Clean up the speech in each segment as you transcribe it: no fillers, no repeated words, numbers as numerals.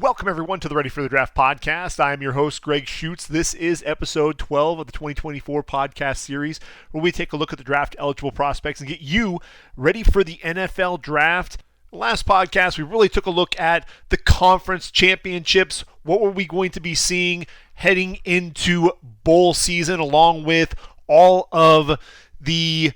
Welcome, everyone, to the Ready for the Draft podcast. I am your host, Gregg Schutze. This is episode 12 of the 2024 podcast series, where we take a look at the draft-eligible prospects and get you ready for the NFL draft. Last podcast, we really took a look at the conference championships. What were we going to be seeing heading into bowl season, along with all of the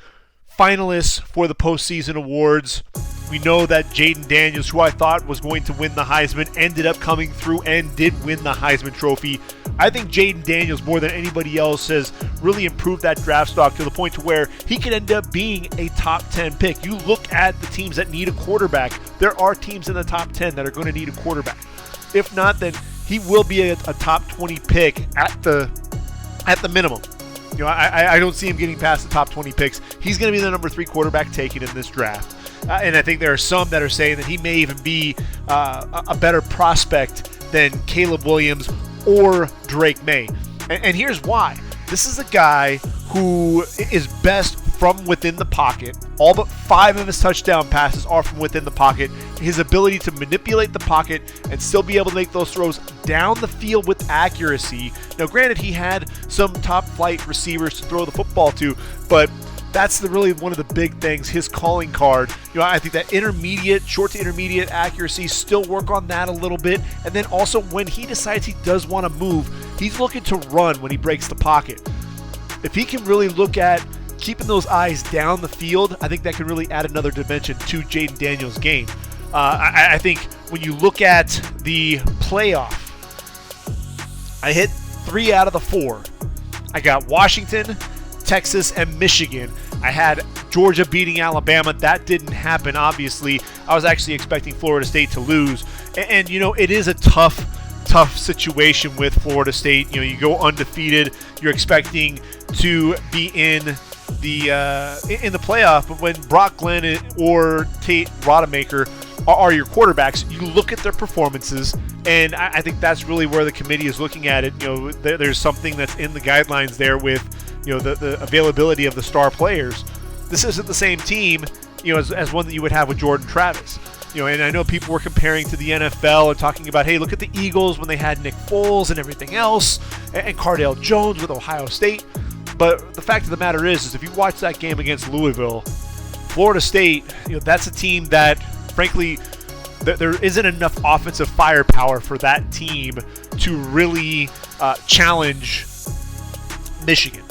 finalists for the postseason awards. We know that Jayden Daniels, who I thought was going to win the Heisman, ended up coming through and did win the Heisman Trophy. I think Jayden Daniels, more than anybody else, has really improved that draft stock to the point to where he could end up being a top 10 pick. You look at the teams that need a quarterback. There are teams in the top 10 that are going to need a quarterback. If not, then he will be a top 20 pick at the minimum. You know, I don't see him getting past the top 20 picks. He's going to be the number 3 quarterback taken in this draft. And I think there are some that are saying that he may even be a better prospect than Caleb Williams or Drake May. And here's why. This is a guy who is best from within the pocket. All but 5 of his touchdown passes are from within the pocket. His ability to manipulate the pocket and still be able to make those throws down the field with accuracy. Now, granted, he had some top flight receivers to throw the football to, but that's really one of the big things, his calling card. You know, I think that intermediate, short to intermediate accuracy, still work on that a little bit. And then also when he decides he does want to move, he's looking to run when he breaks the pocket. If he can really look at keeping those eyes down the field, I think that can really add another dimension to Jayden Daniels' game. I think when you look at the playoff, I hit 3 out of the 4. I got Washington, Texas, and Michigan. I had Georgia beating Alabama. That didn't happen, obviously. I was actually expecting Florida State to lose. And you know, it is a tough situation with Florida State. You know, you go undefeated. You're expecting to be in the playoff, but when Brock Glenn or Tate Rodemaker are your quarterbacks, you look at their performances, and I think that's really where the committee is looking at it. You know, there's something that's in the guidelines there with, you know, the availability of the star players. This isn't the same team, you know, as one that you would have with Jordan Travis. You know, and I know people were comparing to the NFL and talking about, hey, look at the Eagles when they had Nick Foles and everything else, and Cardale Jones with Ohio State. But the fact of the matter is if you watch that game against Louisville, Florida State, you know, that's a team that, frankly, there isn't enough offensive firepower for that team to really challenge Michigan,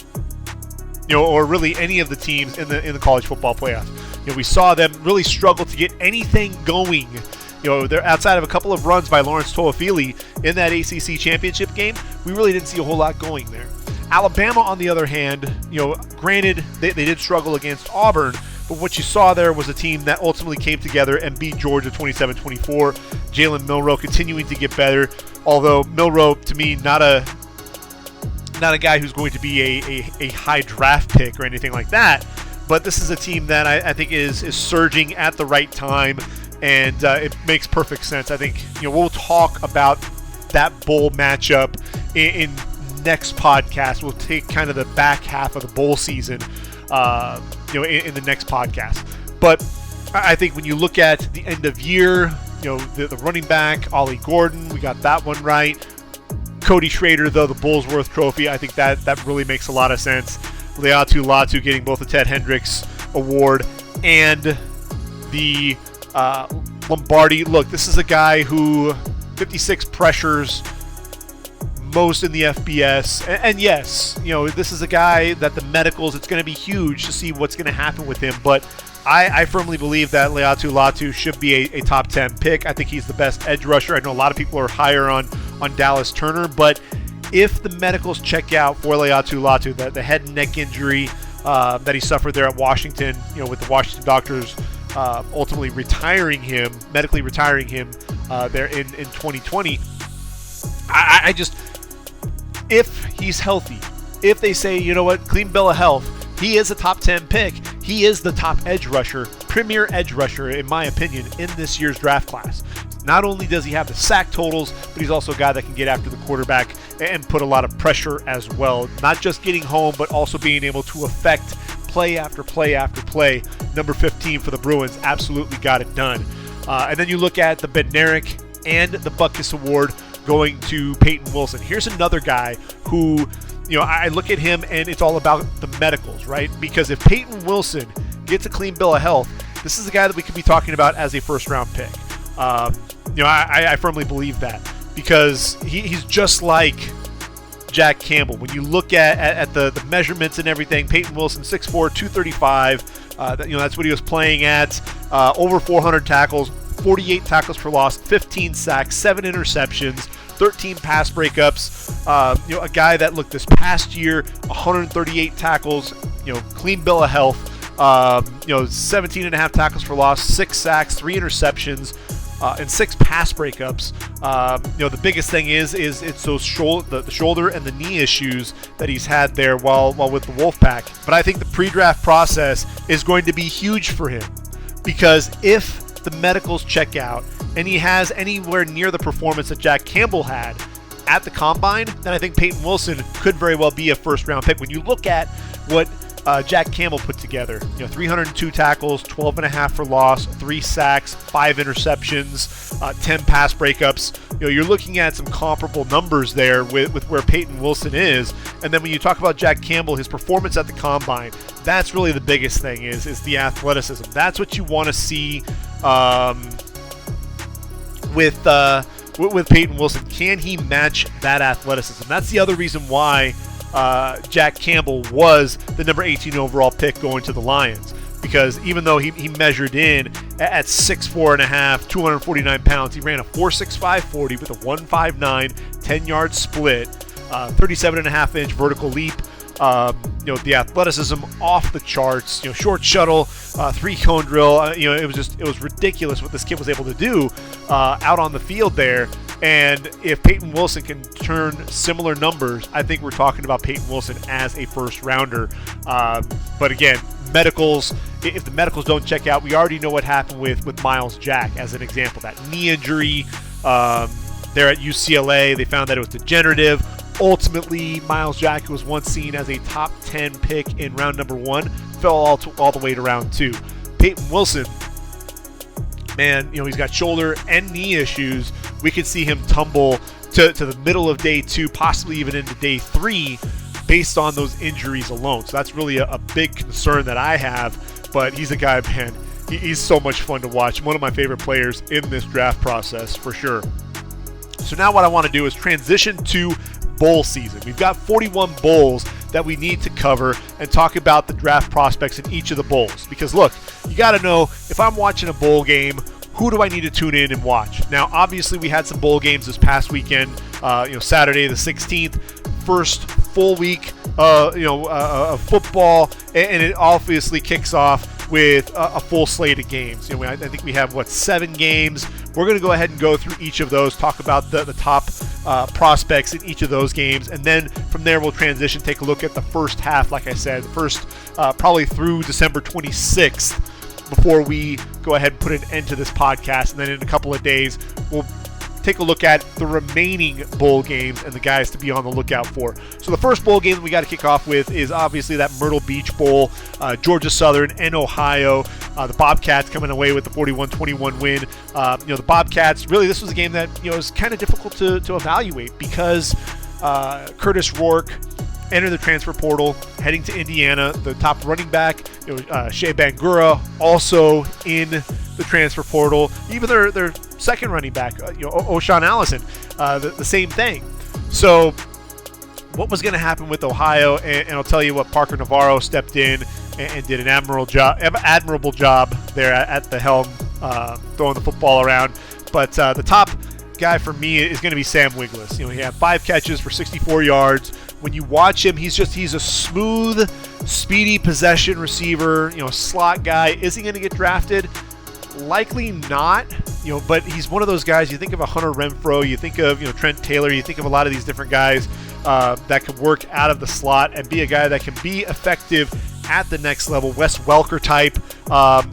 you know, or really any of the teams in the college football playoff. You know, we saw them really struggle to get anything going. You know, they're outside of a couple of runs by Lawrence Toafili in that ACC championship game. We really didn't see a whole lot going there. Alabama, on the other hand, you know, granted, they did struggle against Auburn, but what you saw there was a team that ultimately came together and beat Georgia 27-24. Jalen Milroe continuing to get better, although Milroe, to me, not a guy who's going to be a high draft pick or anything like that. But this is a team that I think is surging at the right time, and it makes perfect sense. I think, you know, we'll talk about that bowl matchup in next podcast. We'll take kind of the back half of the bowl season, you know, in the next podcast. But I think when you look at the end of year, you know, the running back, Ollie Gordon, we got that one right. Cody Schrader, though, the Bullsworth Trophy, I think that really makes a lot of sense. Leatu Latu getting both the Ted Hendricks Award and the Lombardi. Look, this is a guy who 56 pressures, most in the FBS. And yes, you know, this is a guy that the medicals, it's going to be huge to see what's going to happen with him. But I firmly believe that Leatu Latu should be a top 10 pick. I think he's the best edge rusher. I know a lot of people are higher on Dallas Turner, but if the medicals check out for Leatu Latu, the head and neck injury that he suffered there at Washington, you know, with the Washington doctors ultimately medically retiring him there in 2020, I just, if he's healthy, if they say, you know what, clean bill of health, he is a top 10 pick. He is the top edge rusher, premier edge rusher, in my opinion, in this year's draft class. Not only does he have the sack totals, but he's also a guy that can get after the quarterback and put a lot of pressure as well. Not just getting home, but also being able to affect play after play after play. Number 15 for the Bruins absolutely got it done. And then you look at the Bednarik and the Butkus Award going to Peyton Wilson. Here's another guy who, I look at him and it's all about the medicals, right? Because if Peyton Wilson gets a clean bill of health, this is a guy that we could be talking about as a first-round pick. I firmly believe that because he's just like Jack Campbell. When you look at the measurements and everything, Peyton Wilson, 6'4", 235. That's what he was playing at. Over 400 tackles, 48 tackles for loss, 15 sacks, 7 interceptions, 13 pass breakups. A guy that looked this past year, 138 tackles, clean bill of health. 17 and a half tackles for loss, 6 sacks, 3 interceptions, and 6 pass breakups. The biggest thing is it's those the shoulder and the knee issues that he's had there while with the Wolfpack. But I think the pre-draft process is going to be huge for him because if the medicals check out and he has anywhere near the performance that Jack Campbell had at the Combine, then I think Peyton Wilson could very well be a first-round pick. When you look at what Jack Campbell put together, 302 tackles, 12 and a half for loss, 3 sacks, 5 interceptions, 10 pass breakups. You're looking at some comparable numbers there with where Peyton Wilson is. And then when you talk about Jack Campbell, his performance at the Combine, that's really the biggest thing is the athleticism. That's what you want to see with Peyton Wilson. Can he match that athleticism? That's the other reason why Jack Campbell was the number 18 overall pick going to the Lions, because even though he measured in at 6'4 and a half, 249 pounds, he ran a 4.65 40 with a 1.59 10-yard split, 37 and a half inch vertical leap. The athleticism off the charts. Short shuttle, 3-cone drill. It was ridiculous what this kid was able to do out on the field there. And if Peyton Wilson can turn similar numbers, I think we're talking about Peyton Wilson as a first rounder. But again, medicals, if the medicals don't check out, we already know what happened with Miles Jack as an example. That knee injury there at UCLA, they found that it was degenerative. Ultimately, Miles Jack, who was once seen as a top 10 pick in round number 1, fell all the way to round 2. Peyton Wilson, man, he's got shoulder and knee issues. We could see him tumble to the middle of day 2, possibly even into day 3, based on those injuries alone. So that's really a big concern that I have. But he's a guy, man, he's so much fun to watch. One of my favorite players in this draft process, for sure. So now what I want to do is transition to bowl season. We've got 41 bowls that we need to cover and talk about the draft prospects in each of the bowls. Because look, you got to know, if I'm watching a bowl game, who do I need to tune in and watch? Now, obviously, we had some bowl games this past weekend. Saturday the 16th, first full week, of football, and it obviously kicks off with a full slate of games. I think we have 7 games. We're going to go ahead and go through each of those, talk about the top prospects in each of those games, and then from there we'll transition, take a look at the first half. Like I said, first probably through December 26th. Before we go ahead and put an end to this podcast. And then in a couple of days, we'll take a look at the remaining bowl games and the guys to be on the lookout for. So the first bowl game that we got to kick off with is obviously that Myrtle Beach Bowl, Georgia Southern and Ohio. The Bobcats coming away with the 41-21 win. The Bobcats, really, this was a game that was kind of difficult to evaluate because Curtis Rourke entered the transfer portal, heading to Indiana. The top running back, Shea Bangura, also in the transfer portal. Even their second running back, O'Shawn Allison, the same thing. So what was going to happen with Ohio? And I'll tell you what, Parker Navarro stepped in and did an admirable job there at the helm, throwing the football around. But the top guy for me is going to be Sam Wiglusz. He had 5 catches for 64 yards. When you watch him, he's a smooth, speedy possession receiver, slot guy. Is he going to get drafted? Likely not, but he's one of those guys. You think of a Hunter Renfrow, you think of Trent Taylor, you think of a lot of these different guys that can work out of the slot and be a guy that can be effective at the next level. Wes Welker type,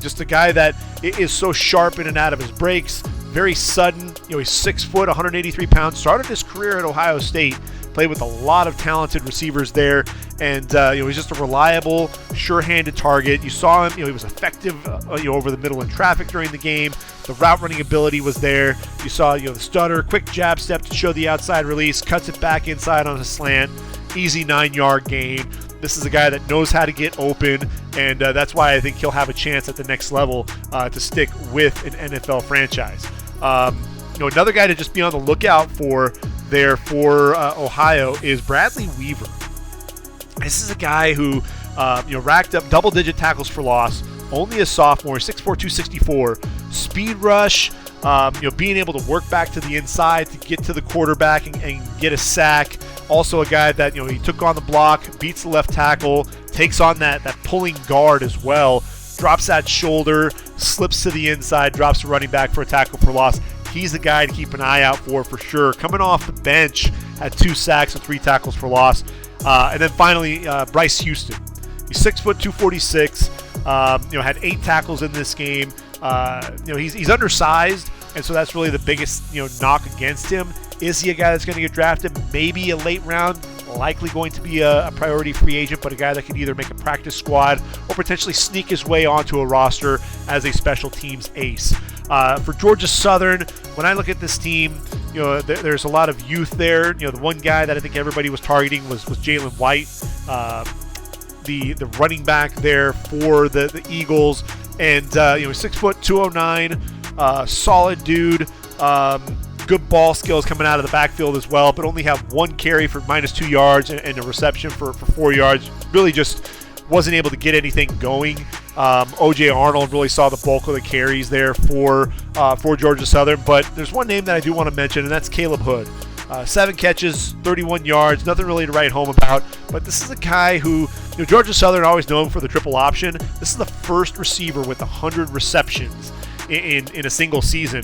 just a guy that is so sharp in and out of his breaks, very sudden. He's 6 foot, 183 pounds. Started his career at Ohio State. Played with a lot of talented receivers there, and he's just a reliable, sure-handed target. You saw him, he was effective over the middle in traffic during the game. The route running ability was there. You saw the stutter, quick jab step to show the outside release, cuts it back inside on a slant, easy 9-yard gain. This is a guy that knows how to get open, and that's why I think he'll have a chance at the next level to stick with an NFL franchise. Another guy to just be on the lookout for there for Ohio is Bradley Weaver. This is a guy who racked up double-digit tackles for loss, only a sophomore, 6'4", 264, speed rush, being able to work back to the inside to get to the quarterback and get a sack. Also a guy that, he took on the block, beats the left tackle, takes on that pulling guard as well, drops that shoulder, slips to the inside, drops the running back for a tackle for loss. He's the guy to keep an eye out for sure. Coming off the bench, had 2 sacks and 3 tackles for loss. And then finally, Bryce Houston. He's 6', 246, had 8 tackles in this game. He's undersized, and so that's really the biggest, knock against him. Is he a guy that's going to get drafted? Maybe a late round, likely going to be a priority free agent, but a guy that can either make a practice squad or potentially sneak his way onto a roster as a special teams ace. For Georgia Southern, when I look at this team, there's a lot of youth there. The one guy that I think everybody was targeting was Jalen White, the running back there for the Eagles, and 6', 209, solid dude. Good ball skills coming out of the backfield as well, but only have 1 carry for -2 yards and a reception for 4 yards. Really just wasn't able to get anything going. O.J. Arnold really saw the bulk of the carries there for Georgia Southern, but there's one name that I do want to mention, and that's Caleb Hood. 7 catches, 31 yards, nothing really to write home about, but this is a guy who, Georgia Southern always known for the triple option. This is the first receiver with 100 receptions in a single season.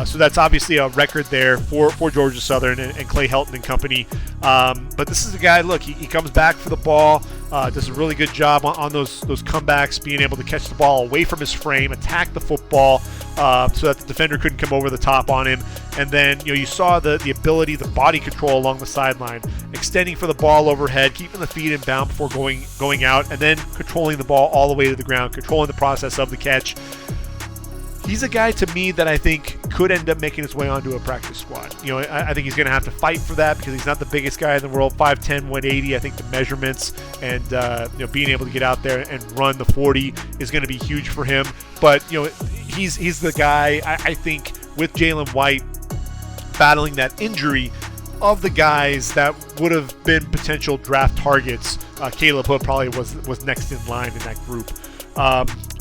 So that's obviously a record there for Georgia Southern and Clay Helton and company. But this is a guy, look, he comes back for the ball, does a really good job on those comebacks, being able to catch the ball away from his frame, attack the football so that the defender couldn't come over the top on him. And then, you saw the ability, the body control along the sideline, extending for the ball overhead, keeping the feet in bound before going out, and then controlling the ball all the way to the ground, controlling the process of the catch. He's a guy to me that I think could end up making his way onto a practice squad. I think he's going to have to fight for that because he's not the biggest guy in the world, 5'10", 180. I think the measurements and being able to get out there and run the 40 is going to be huge for him. But he's the guy I think with Jalen White battling that injury of the guys that would have been potential draft targets. Caleb Hood probably was next in line in that group.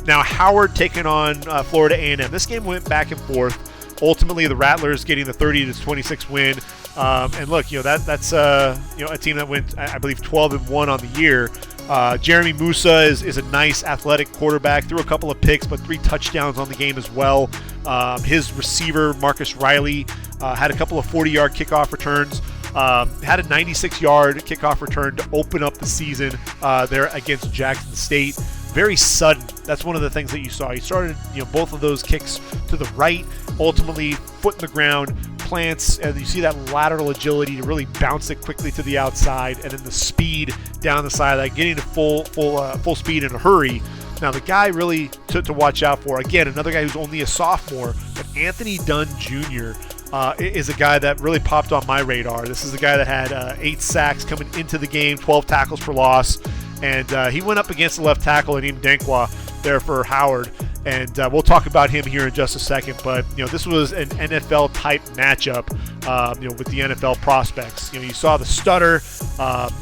Now Howard taking on Florida A&M. This game went back and forth. Ultimately, the Rattlers getting the 30-26 win. And look, that's a team that went, I believe, 12-1 on the year. Jeremy Musa is a nice athletic quarterback. Threw a couple of picks, but 3 touchdowns on the game as well. His receiver Marcus Riley had a couple of 40-yard kickoff returns. Had a 96-yard kickoff return to open up the season there against Jackson State. Very sudden. That's one of the things that you saw. He started, both of those kicks to the right, ultimately foot in the ground, plants, and you see that lateral agility to really bounce it quickly to the outside, and then the speed down the sideline, getting to full speed in a hurry. Now, the guy really to watch out for, again, another guy who's only a sophomore, but Anthony Dunn Jr. Is a guy that really popped on my radar. This is a guy that had 8 sacks coming into the game, 12 tackles for loss. And he went up against the left tackle, Anim Denkwa, there for Howard. And we'll talk about him here in just a second. But, this was an NFL-type matchup, with the NFL prospects. You saw the stutter,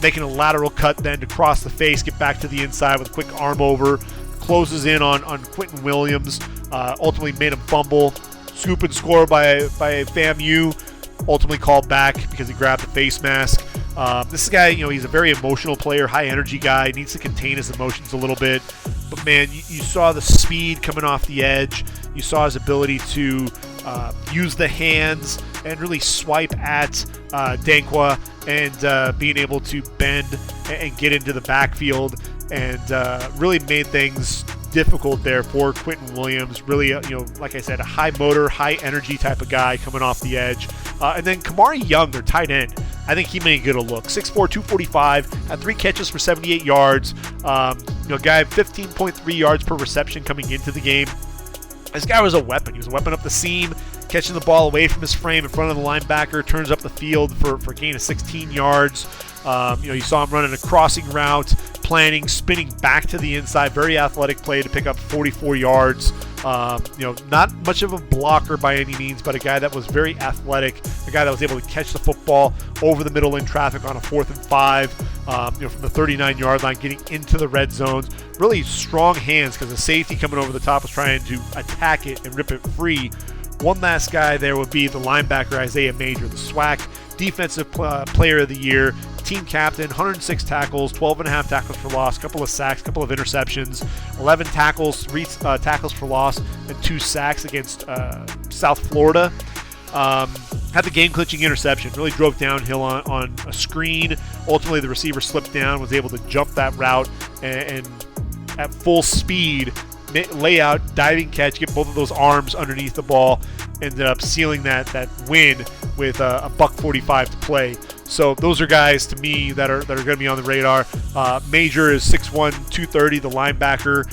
making a lateral cut then to cross the face, get back to the inside with a quick arm over, closes in on Quentin Williams, ultimately made him fumble, scoop and score by FAMU, ultimately called back because he grabbed the face mask. This guy, he's a very emotional player, high energy guy, needs to contain his emotions a little bit. But man, you saw the speed coming off the edge. You saw his ability to use the hands and really swipe at Denkwa and being able to bend and get into the backfield and really made things difficult there for Quentin Williams. Really, like I said, a high motor, high energy type of guy coming off the edge. And then Kamari Young, their tight end, I think he may get a look. 6'4", 245, had 3 catches for 78 yards. Guy 15.3 yards per reception coming into the game. This guy was a weapon. He was a weapon up the seam, catching the ball away from his frame in front of the linebacker, turns up the field for a gain of 16 yards. You saw him running a crossing route, planning, spinning back to the inside. Very athletic play to pick up 44 yards. Not much of a blocker by any means, but a guy that was very athletic, a guy that was able to catch the football over the middle in traffic on a 4th and 5, from the 39-yard line, getting into the red zones. Really strong hands because the safety coming over the top was trying to attack it and rip it free. One last guy there would be the linebacker, Isaiah Major, the SWAC Defensive Player of the Year, team captain, 106 tackles, 12.5 tackles for loss, couple of sacks, couple of interceptions, 11 tackles, 3 tackles for loss, and 2 sacks against South Florida. Had the game-clinching interception, really drove downhill on a screen. Ultimately, the receiver slipped down, was able to jump that route, and at full speed, lay out, diving catch, get both of those arms underneath the ball, ended up sealing that win with a $145 to play. So those are guys to me that are going to be on the radar. Major is 6'1", 230, the linebacker.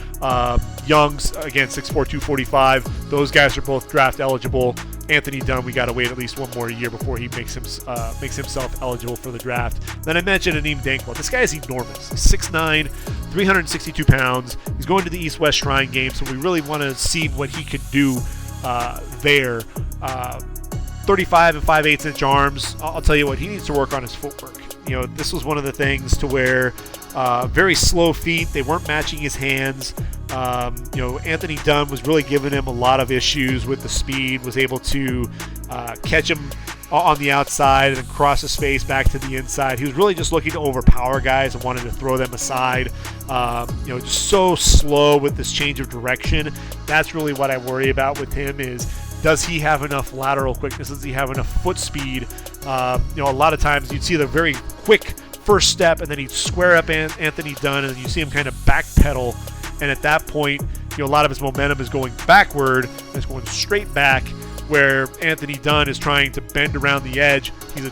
Young's, again, 6'4", 245. Those guys are both draft eligible. Anthony Dunn, we got to wait at least one more year before he makes himself eligible for the draft. Then I mentioned Aneem Dankwa. This guy is enormous. He's 6'9", 362 pounds. He's going to the East-West Shrine game, so we really want to see what he can do there. 35 and 5/8 inch arms. I'll tell you what, he needs to work on his footwork. This was one of the things to where very slow feet. They weren't matching his hands. Anthony Dunn was really giving him a lot of issues with the speed, was able to catch him on the outside and cross his face back to the inside. He was really just looking to overpower guys and wanted to throw them aside. Just so slow with this change of direction. That's really what I worry about with him is, does he have enough lateral quickness? Does he have enough foot speed? A lot of times you'd see the very quick first step and then he'd square up Anthony Dunn and then you see him kind of backpedal. And at that point, a lot of his momentum is going backward and it's going straight back, where Anthony Dunn is trying to bend around the edge. He's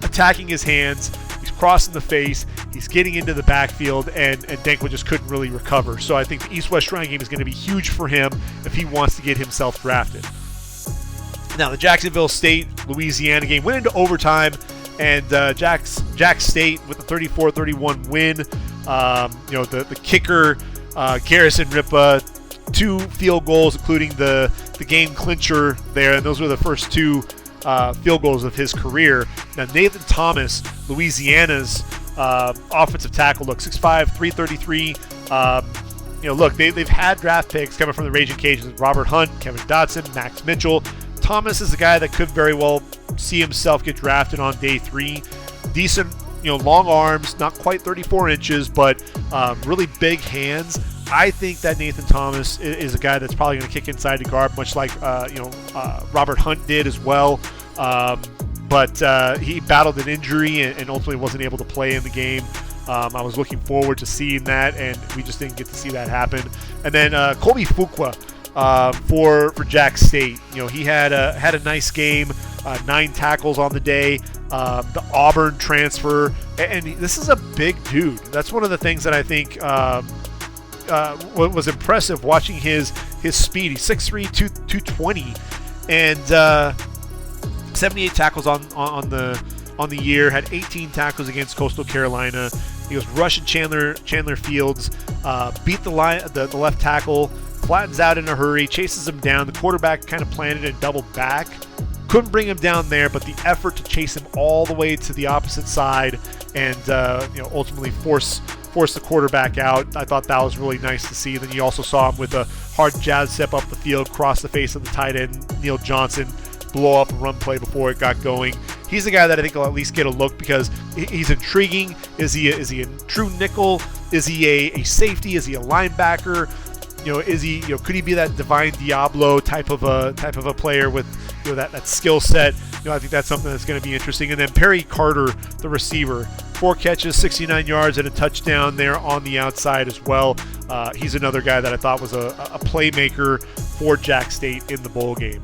attacking his hands. He's crossing the face. He's getting into the backfield, and Dankwa just couldn't really recover. So I think the East-West Shrine game is going to be huge for him if he wants to get himself drafted. Now, the Jacksonville State-Louisiana game went into overtime, and Jack State with a 34-31 win. The kicker, Garrison Ripa, 2 field goals, including the game clincher there, and those were the first 2 field goals of his career. Now, Nathan Thomas, Louisiana's offensive tackle, 6'5", 333. They've had draft picks coming from the Raging Cajuns: Robert Hunt, Kevin Dotson, Max Mitchell. Thomas is a guy that could very well see himself get drafted on day 3. Decent, long arms, not quite 34 inches, but really big hands. I think that Nathan Thomas is a guy that's probably going to kick inside the guard, much like Robert Hunt did as well. But he battled an injury and ultimately wasn't able to play in the game. I was looking forward to seeing that, and we just didn't get to see that happen. And then Colby Fuqua for Jack State. He had a nice game, 9 tackles on the day. The Auburn transfer, and this is a big dude. That's one of the things that I think was impressive watching his speed. He's 6'3", 220, and 78 tackles on the year. Had 18 tackles against Coastal Carolina. He was rushing Chandler Fields, beat the left tackle, flattens out in a hurry, chases him down. The quarterback kind of planted and doubled back. Couldn't bring him down there, but the effort to chase him all the way to the opposite side and ultimately force the quarterback out, I thought that was really nice to see. Then you also saw him with a hard jab step up the field, cross the face of the tight end, Neil Johnson, blow up a run play before it got going. He's the guy that I think will at least get a look because he's intriguing. Is he a true nickel? Is he a safety? Is he a linebacker? Is he could he be that Divine Diablo type of a player with that skill set? I think that's something that's going to be interesting. And then Perry Carter, the receiver, 4 catches, 69 yards, and a touchdown there on the outside as well. He's another guy that I thought was a playmaker for Jack State in the bowl game.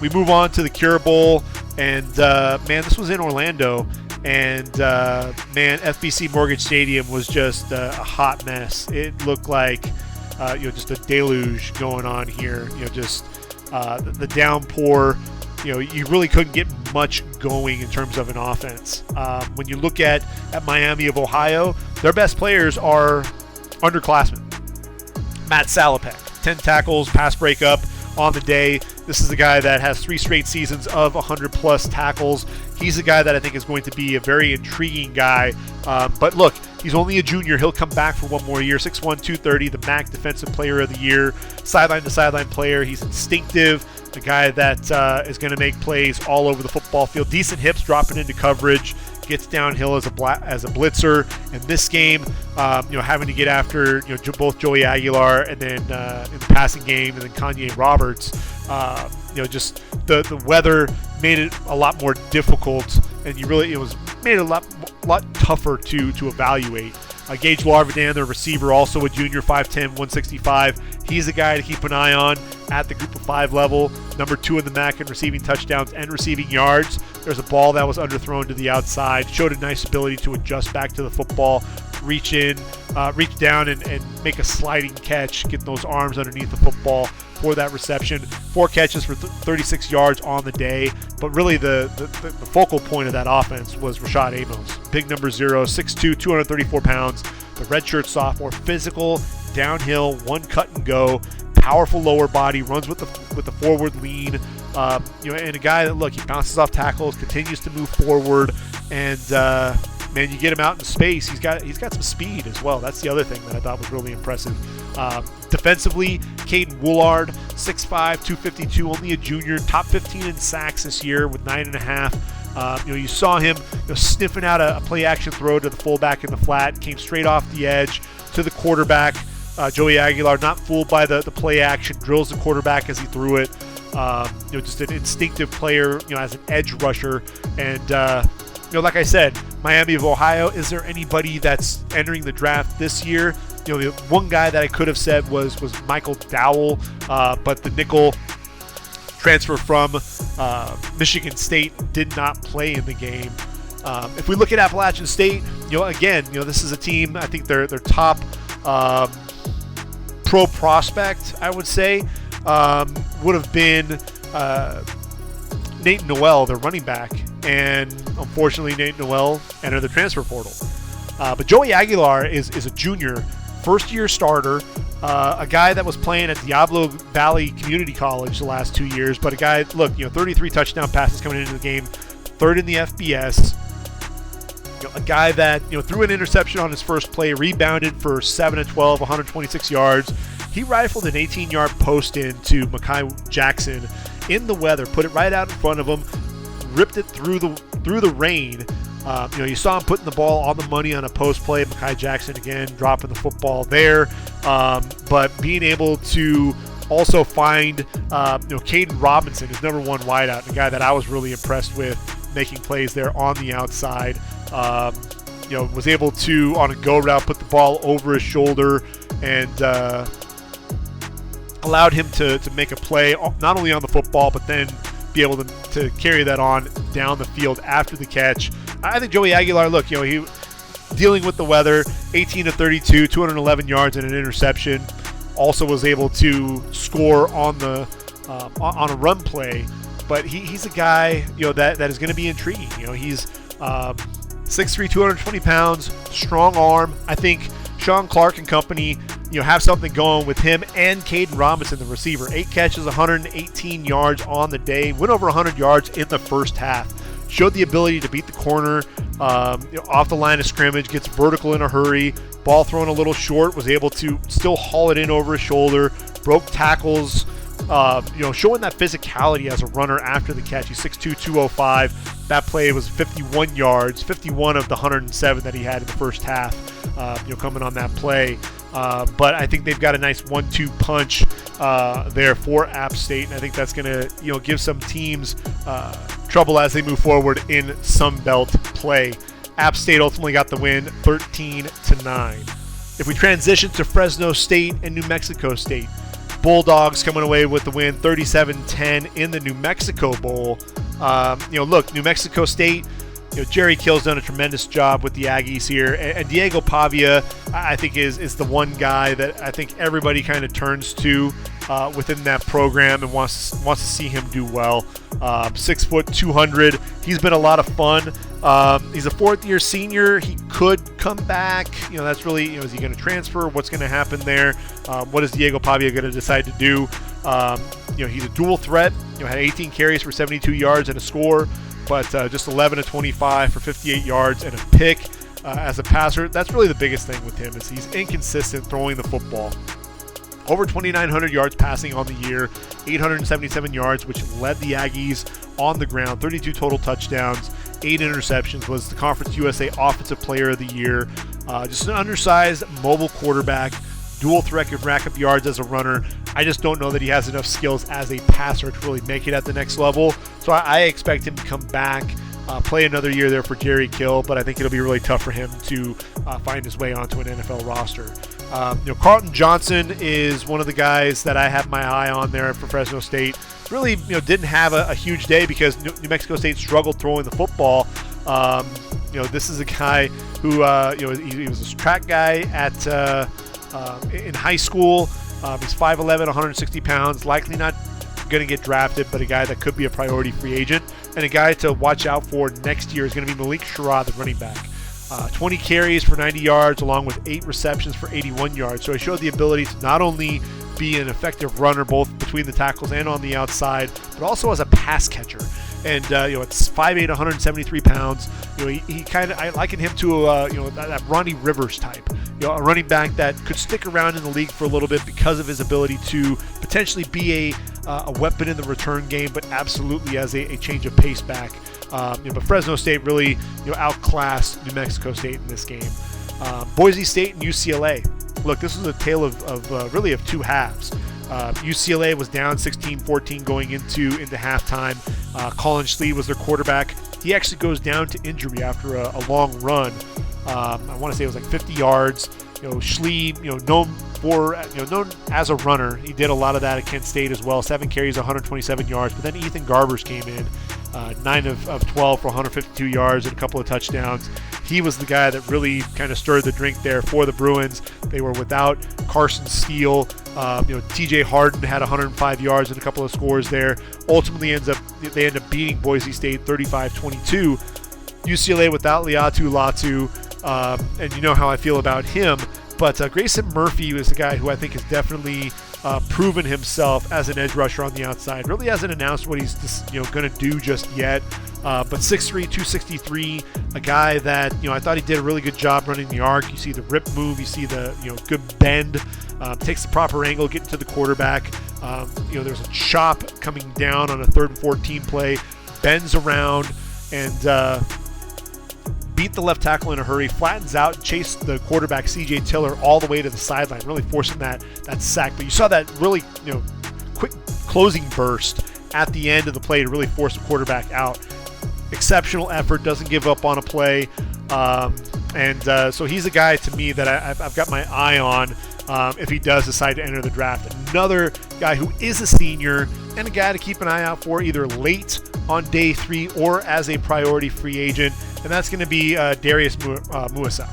We move on to the Cure Bowl, and man, this was in Orlando, and man, FBC Mortgage Stadium was just a hot mess. It looked like just a deluge going on here. Just the downpour. You really couldn't get much going in terms of an offense. When you look at Miami of Ohio, their best players are underclassmen. Matt Salopek, 10 tackles, pass breakup on the day. This is a guy that has 3 straight seasons of 100-plus tackles. He's a guy that I think is going to be a very intriguing guy. But look, he's only a junior. He'll come back for one more year. 6'1", 230, the MAC Defensive Player of the Year, sideline-to-sideline player. He's instinctive, a guy that is going to make plays all over the football field. Decent hips, dropping into coverage, gets downhill as a blitzer. In this game, having to get after both Joey Aguilar and then in the passing game, and then Kanye Roberts. Just the weather made it a lot more difficult, and it was made it a lot tougher to evaluate. Gage Larvidan, their receiver, also a junior, 5'10", 165. He's a guy to keep an eye on at the group of 5 level. Number 2 in the MAC in receiving touchdowns and receiving yards. There's a ball that was underthrown to the outside. Showed a nice ability to adjust back to the football, reach down and make a sliding catch, get those arms underneath the football for that reception. 4 catches for 36 yards on the day. But really the focal point of that offense was Rashad Amos. Big number 0, 6'2", 234 pounds. The redshirt sophomore, physical, downhill, one cut and go, powerful lower body, runs with the forward lean. And a guy that, look, he bounces off tackles, continues to move forward, and man, you get him out in space. He's got some speed as well. That's the other thing that I thought was really impressive. Defensively, Caden Woolard, 6'5", 252, only a junior, top 15 in sacks this year with 9.5. You saw him sniffing out a play-action throw to the fullback in the flat, came straight off the edge to the quarterback. Joey Aguilar, not fooled by the play action, drills the quarterback as he threw it. Just an instinctive player, as an edge rusher. And, like I said, Miami of Ohio, is there anybody that's entering the draft this year? The one guy that I could have said was Michael Dowell, but the nickel transfer from Michigan State did not play in the game. If we look at Appalachian State, again, this is a team, I think their top pro prospect, I would say, would have been Nate Noel, their running back, and unfortunately Nate Noel entered the transfer portal. But Joey Aguilar is a junior, first-year starter, a guy that was playing at Diablo Valley Community College the last 2 years, but a guy, look, 33 touchdown passes coming into the game, 3rd in the FBS. A guy that threw an interception on his first play, rebounded for 7 of 12, 126 yards. He rifled an 18-yard post into Mekhi Jackson in the weather, put it right out in front of him, ripped it through the rain. You saw him putting the ball on the money on a post play. Mekhi Jackson again dropping the football there, but being able to also find Caden Robinson, his number 1 wideout, a guy that I was really impressed with, making plays there on the outside. Was able to, on a go route, put the ball over his shoulder and allowed him to make a play, not only on the football, but then be able to carry that on down the field after the catch. I think Joey Aguilar, look, he dealing with the weather, 18 of 32, 211 yards and an interception. Also was able to score on a run play. But he's a guy, that is going to be intriguing. He's 6'3", 220 pounds, strong arm. I think Sean Clark and company, have something going with him and Caden Robinson, the receiver. 8 catches, 118 yards on the day. Went over 100 yards in the first half. Showed the ability to beat the corner off the line of scrimmage, gets vertical in a hurry. Ball thrown a little short, was able to still haul it in over his shoulder. Broke tackles. Showing that physicality as a runner after the catch. He's 6'2", 205. That play was 51 yards, 51 of the 107 that he had in the first half, coming on that play. But I think they've got a nice 1-2 punch there for App State, and I think that's going to, give some teams trouble as they move forward in Sun Belt play. App State ultimately got the win, 13-9. If we transition to Fresno State and New Mexico State, Bulldogs coming away with the win 37-10 in the New Mexico Bowl. Look, New Mexico State, Jerry Kill's done a tremendous job with the Aggies here, and Diego Pavia, I think, is the one guy that I think everybody kind of turns to within that program and wants to see him do well. 6 foot 200. He's been a lot of fun. He's a fourth-year senior. He could come back. That's really, is he going to transfer? What's going to happen there? What is Diego Pavia going to decide to do? He's a dual threat. Had 18 carries for 72 yards and a score, but just 11 to 25 for 58 yards and a pick as a passer. That's really the biggest thing with him, is he's inconsistent throwing the football. Over 2,900 yards passing on the year, 877 yards, which led the Aggies on the ground, 32 total touchdowns, 8 interceptions, was the Conference USA Offensive Player of the Year. Just an undersized, mobile quarterback, dual threat, could rack up yards as a runner. I just don't know that he has enough skills as a passer to really make it at the next level. So I expect him to come back, play another year there for Jerry Kill, but I think it'll be really tough for him to find his way onto an NFL roster. Carlton Johnson is one of the guys that I have my eye on there for Fresno State. Really, didn't have a huge day because New Mexico State struggled throwing the football. This is a guy who, he was a track guy in high school. He's 5'11", 160 pounds, likely not going to get drafted, but a guy that could be a priority free agent. And a guy to watch out for next year is going to be Malik Sherrod, the running back. 20 carries for 90 yards, along with 8 receptions for 81 yards. So he showed the ability to not only be an effective runner, both between the tackles and on the outside, but also as a pass catcher. And it's 5'8", 173 pounds. He kind of, I liken him to that Ronnie Rivers type. A running back that could stick around in the league for a little bit because of his ability to potentially be a weapon in the return game, but absolutely as a change of pace back. But Fresno State really outclassed New Mexico State in this game. Boise State and UCLA. Look, this was a tale of two halves. UCLA was down 16-14 going into halftime. Colin Schlee was their quarterback. He actually goes down to injury after a long run. I want to say it was like 50 yards. Schlee, known as a runner. He did a lot of that at Kent State as well. 7 carries, 127 yards. But then Ethan Garbers came in, 9 of 12 for 152 yards and a couple of touchdowns. He was the guy that really kind of stirred the drink there for the Bruins. They were without Carson Steele. TJ Harden had 105 yards and a couple of scores there. Ultimately, they end up beating Boise State 35-22. UCLA without Liatu Latu, and you know how I feel about him. But Grayson Murphy was the guy who I think has definitely proven himself as an edge rusher on the outside. Really hasn't announced what he's going to do just yet. But 6'3", 263, a guy that I thought he did a really good job running the arc. You see the rip move, you see the good bend, takes the proper angle, getting to the quarterback. There's a chop coming down on a 3rd and 14 play, bends around and beat the left tackle in a hurry, flattens out, chased the quarterback CJ Tiller all the way to the sideline, really forcing that sack. But you saw that really quick closing burst at the end of the play to really force the quarterback out. Exceptional effort, doesn't give up on a play, so he's a guy to me that I've got my eye on if he does decide to enter the draft. Another guy who is a senior and a guy to keep an eye out for either late on day 3 or as a priority free agent, and that's going to be Darius Muasau,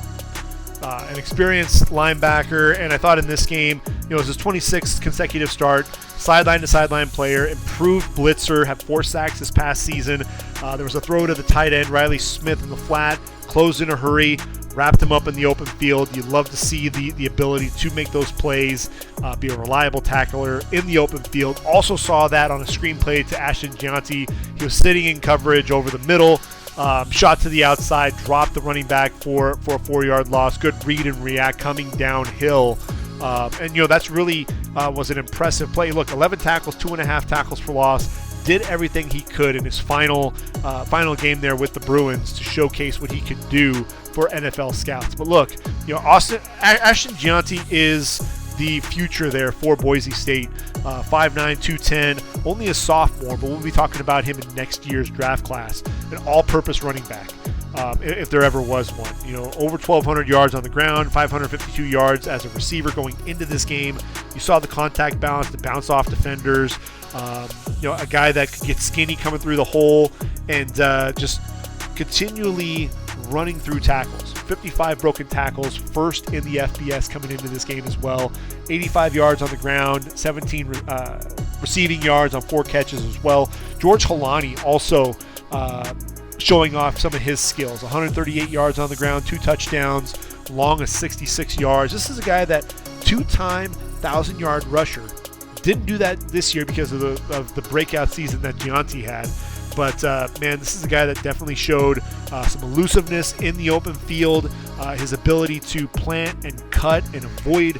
an experienced linebacker. And I thought in this game, it was his 26th consecutive start, sideline to sideline player, improved blitzer, had 4 sacks this past season. There was a throw to the tight end, Riley Smith, in the flat, closed in a hurry, wrapped him up in the open field. You love to see the ability to make those plays, be a reliable tackler in the open field. Also saw that on a screen play to Ashton Gianti. He was sitting in coverage over the middle, shot to the outside, dropped the running back for a 4-yard loss. Good read and react coming downhill. And that's really was an impressive play. Look, 11 tackles, 2.5 tackles for loss. Did everything he could in his final game there with the Bruins to showcase what he could do for NFL scouts. But look, Ashton Gianti is the future there for Boise State. 5'9", 210, only a sophomore, but we'll be talking about him in next year's draft class. An all-purpose running back. if there ever was one. Over 1,200 yards on the ground, 552 yards as a receiver going into this game. You saw the contact balance, the bounce off defenders, a guy that could get skinny coming through the hole and just continually running through tackles. 55 broken tackles, first in the FBS coming into this game as well. 85 yards on the ground, 17 receiving yards on 4 catches as well. George Holani also showing off some of his skills. 138 yards on the ground, 2 touchdowns, long of 66 yards. This is a guy that 2-time 1,000-yard rusher. Didn't do that this year because of the breakout season that Gianti had. But, man, this is a guy that definitely showed some elusiveness in the open field, his ability to plant and cut and avoid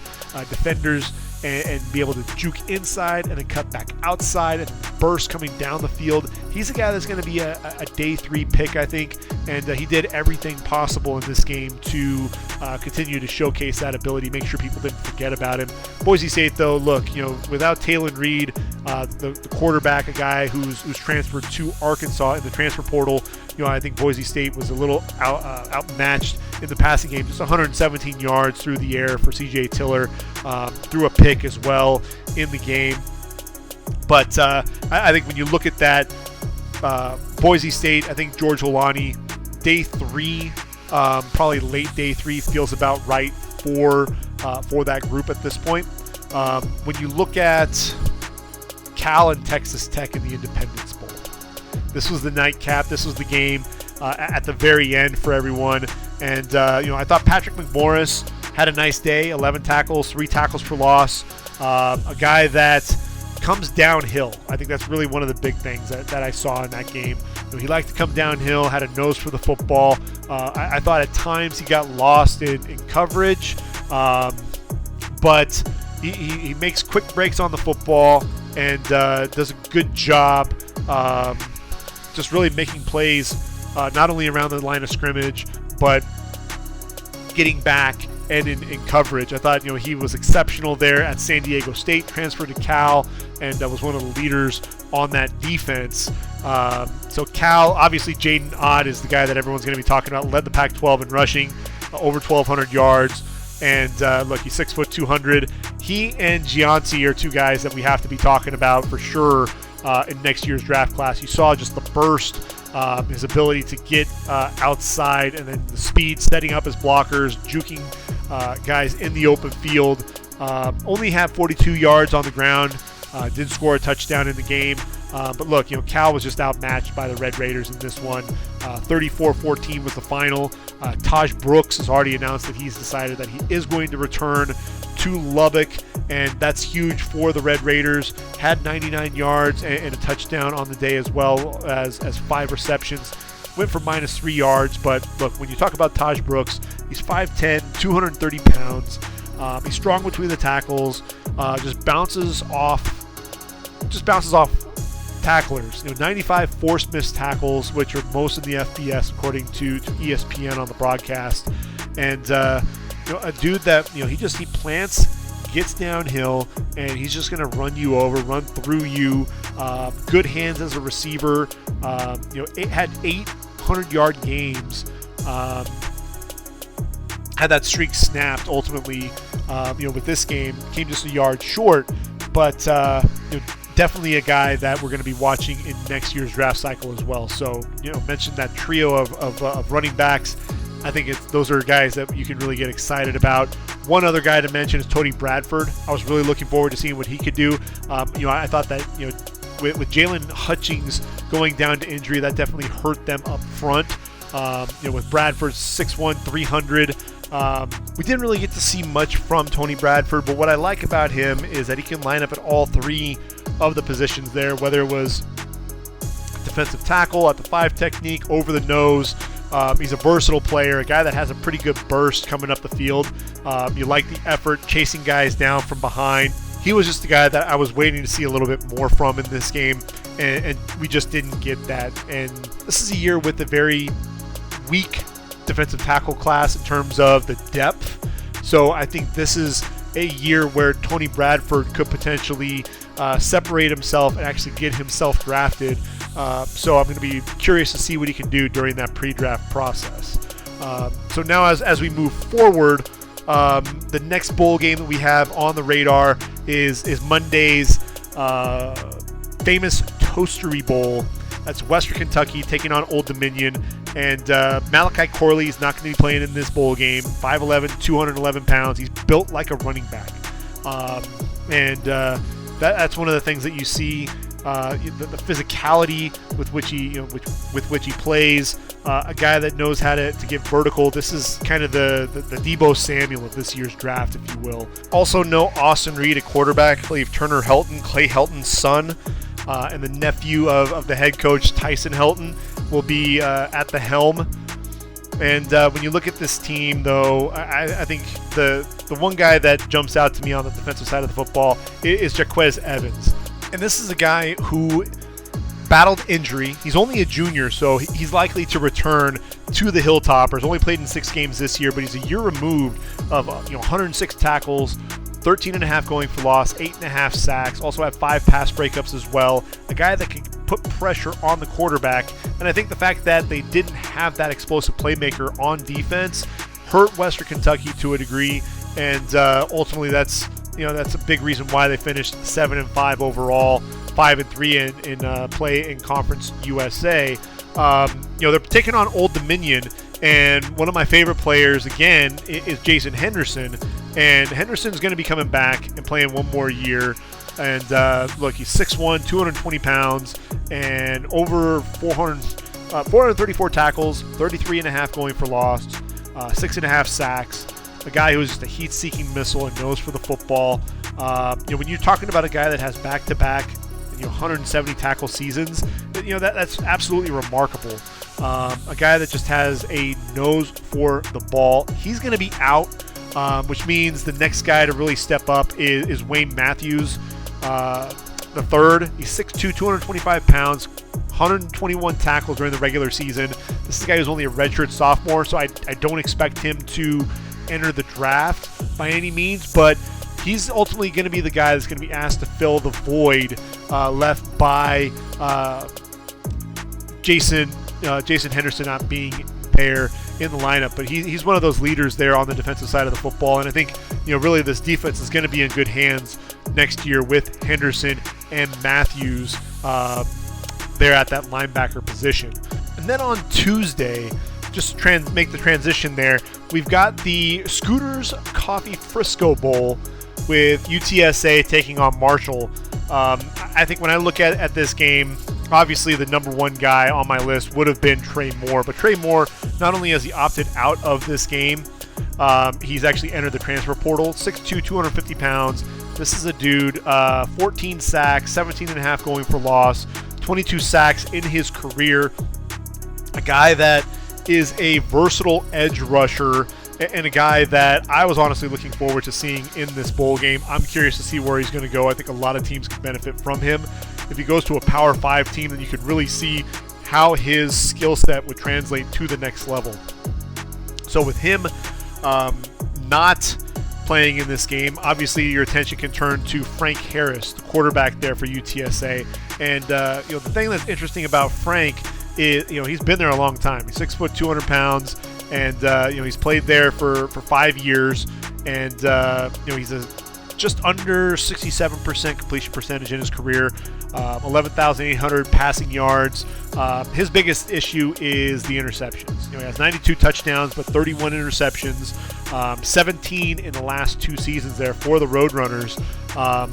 defenders and be able to juke inside and then cut back outside and burst coming down the field. He's a guy that's going to be a day 3 pick, I think, and he did everything possible in this game to continue to showcase that ability, make sure people didn't forget about him. Boise State, though, look, without Taylon Reed, the quarterback, a guy who's transferred to Arkansas in the transfer portal, I think Boise State was a little outmatched in the passing game. Just 117 yards through the air for C.J. Tiller, threw a pick as well in the game. But I think when you look at that, Boise State, I think George Holani, day 3, probably late day 3, feels about right for that group at this point. When you look at Cal and Texas Tech in the Independence Bowl, this was the nightcap. This was the game at the very end for everyone. And, I thought Patrick McMorris had a nice day, 11 tackles, 3 tackles for loss. A guy that comes downhill. I think that's really one of the big things that I saw in that game. He liked to come downhill, had a nose for the football. I thought at times he got lost in coverage, but he makes quick breaks on the football and does a good job just really making plays not only around the line of scrimmage, but getting back and in coverage. I thought he was exceptional there at San Diego State, transferred to Cal, and was one of the leaders on that defense. So Cal, obviously Jaden Ott is the guy that everyone's going to be talking about, led the Pac-12 in rushing, over 1,200 yards. And look, he's 6 foot 200. He and Gianti are 2 guys that we have to be talking about for sure in next year's draft class. You saw just the burst, his ability to get outside, and then the speed, setting up his blockers, juking guys in the open field. Only had 42 yards on the ground. Did score a touchdown in the game. But look, Cal was just outmatched by the Red Raiders in this one. 34-14 was the final. Taj Brooks has already announced that he's decided that he is going to return to Lubbock, and that's huge for the Red Raiders. Had 99 yards and a touchdown on the day, as well as 5 receptions. Went for -3 yards, but look, when you talk about Taj Brooks, he's 5'10", 230 pounds. He's strong between the tackles, just bounces off tacklers. 95 forced missed tackles, which are most in the FBS according to ESPN on the broadcast. And a dude that he plants, gets downhill, and he's just going to run you over, run through you. Good hands as a receiver. It had 800-yard games. Had that streak snapped ultimately. With this game, came just a yard short, but definitely a guy that we're going to be watching in next year's draft cycle as well. So, mentioned that trio of running backs. I think those are guys that you can really get excited about. One other guy to mention is Tony Bradford. I was really looking forward to seeing what he could do. I thought that with Jalen Hutchings going down to injury, that definitely hurt them up front. With Bradford 6'1", 300. We didn't really get to see much from Tony Bradford, but what I like about him is that he can line up at all 3 of the positions there, whether it was defensive tackle, at the 5 technique, over the nose. He's a versatile player, a guy that has a pretty good burst coming up the field. You like the effort, chasing guys down from behind. He was just the guy that I was waiting to see a little bit more from in this game, and we just didn't get that. And this is a year with a very weak defensive tackle class in terms of the depth. So I think this is a year where Tony Bradford could potentially separate himself and actually get himself drafted. So I'm going to be curious to see what he can do during that pre-draft process. So now as we move forward, the next bowl game that we have on the radar is Monday's Famous Toastery Bowl. That's Western Kentucky taking on Old Dominion. And Malachi Corley is not going to be playing in this bowl game. 5'11", 211 pounds. He's built like a running back. That's one of the things that you see, the physicality with which he, with which he plays. A guy that knows how to get vertical. This is kind of the Deebo Samuel of this year's draft, if you will. Also, no Austin Reed at quarterback. I believe Turner Helton, Clay Helton's son, and the nephew of the head coach, Tyson Helton, will be at the helm. And when you look at this team, though, I think the one guy that jumps out to me on the defensive side of the football is Jaquez Evans. And this is a guy who battled injury. He's only a junior, so he's likely to return to the Hilltoppers. Only played in 6 games this year, but he's a year removed of 106 tackles, 13.5 going for loss, 8.5 sacks. Also had 5 pass breakups as well. A guy that can put pressure on the quarterback. And I think the fact that they didn't have that explosive playmaker on defense hurt Western Kentucky to a degree. And ultimately, that's a big reason why they finished 7-5 overall, 5-3 in play in Conference USA. They're taking on Old Dominion. And one of my favorite players, again, is Jason Henderson. And Henderson's going to be coming back and playing one more year. And look, he's 6'1", 220 pounds, and over 434 tackles, 33.5 going for loss, 6.5 sacks. A guy who's just a heat-seeking missile and knows for the football. When you're talking about a guy that has back-to-back 170 tackle seasons, that's absolutely remarkable. A guy that just has a nose for the ball. He's going to be out, which means the next guy to really step up is Wayne Matthews, the third. He's 6'2", 225 pounds, 121 tackles during the regular season. This is a guy who's only a redshirt sophomore, so I don't expect him to enter the draft by any means, but he's ultimately going to be the guy that's going to be asked to fill the void left by Jason Henderson not being there in the lineup. But he's one of those leaders there on the defensive side of the football, and I think really this defense is going to be in good hands next year with Henderson and Matthews there at that linebacker position. And then on Tuesday, just to make the transition there, we've got the Scooters Coffee Frisco Bowl with UTSA taking on Marshall. I think when I look at this game, obviously the number one guy on my list would have been Trey Moore. But Trey Moore, not only has he opted out of this game, he's actually entered the transfer portal. 6'2", 250 pounds. This is a dude, 14 sacks, 17.5 going for loss, 22 sacks in his career. A guy that is a versatile edge rusher and a guy that I was honestly looking forward to seeing in this bowl game. I'm curious to see where he's going to go. I think a lot of teams can benefit from him. If he goes to a Power 5 team, then you could really see how his skill set would translate to the next level. So with him not playing in this game, obviously your attention can turn to Frank Harris, the quarterback there for UTSA. And the thing that's interesting about Frank is, he's been there a long time. He's 6 foot, 200 pounds, and he's played there for 5 years, and he's just under 67% completion percentage in his career, 11,800 passing yards. His biggest issue is the interceptions. He has 92 touchdowns, but 31 interceptions, 17 in the last 2 seasons there for the Roadrunners.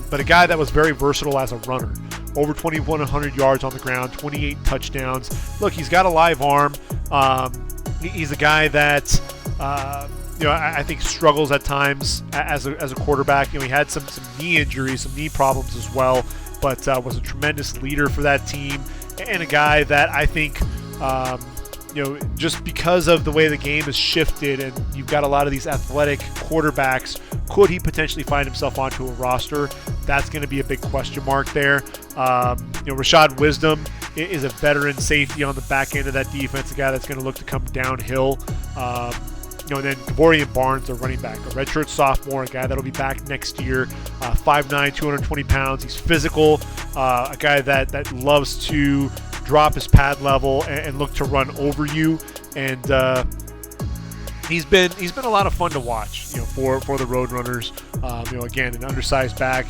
But a guy that was very versatile as a runner. Over 2,100 yards on the ground, 28 touchdowns. Look, he's got a live arm. He's a guy that I think struggles at times as a quarterback. He had some knee injuries, some knee problems as well, but was a tremendous leader for that team, and a guy that I think just because of the way the game has shifted and you've got a lot of these athletic quarterbacks, could he potentially find himself onto a roster? That's going to be a big question mark there. Rashad Wisdom is a veteran safety on the back end of that defense, a guy that's going to look to come downhill. And then Gavorian Barnes, the running back, a redshirt sophomore, a guy that'll be back next year, 5'9", 220 pounds. He's physical, a guy that loves to drop his pad level and look to run over you. And he's been a lot of fun to watch, for the Roadrunners. Again, an undersized back,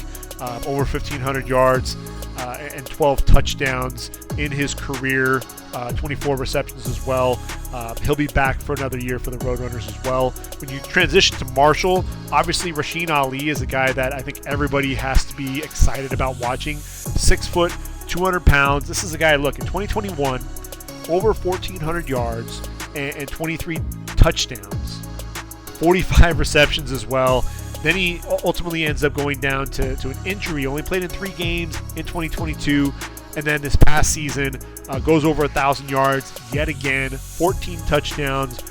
over 1,500 yards and 12 touchdowns in his career, 24 receptions as well. He'll be back for another year for the Roadrunners as well. When you transition to Marshall, obviously Rasheen Ali is a guy that I think everybody has to be excited about watching. 6 foot, 200 pounds. This is a guy, look, in 2021, over 1,400 yards and 23 touchdowns, 45 receptions as well. Then he ultimately ends up going down to an injury. Only played in 3 games in 2022. And then this past season goes over 1,000 yards yet again, 14 touchdowns,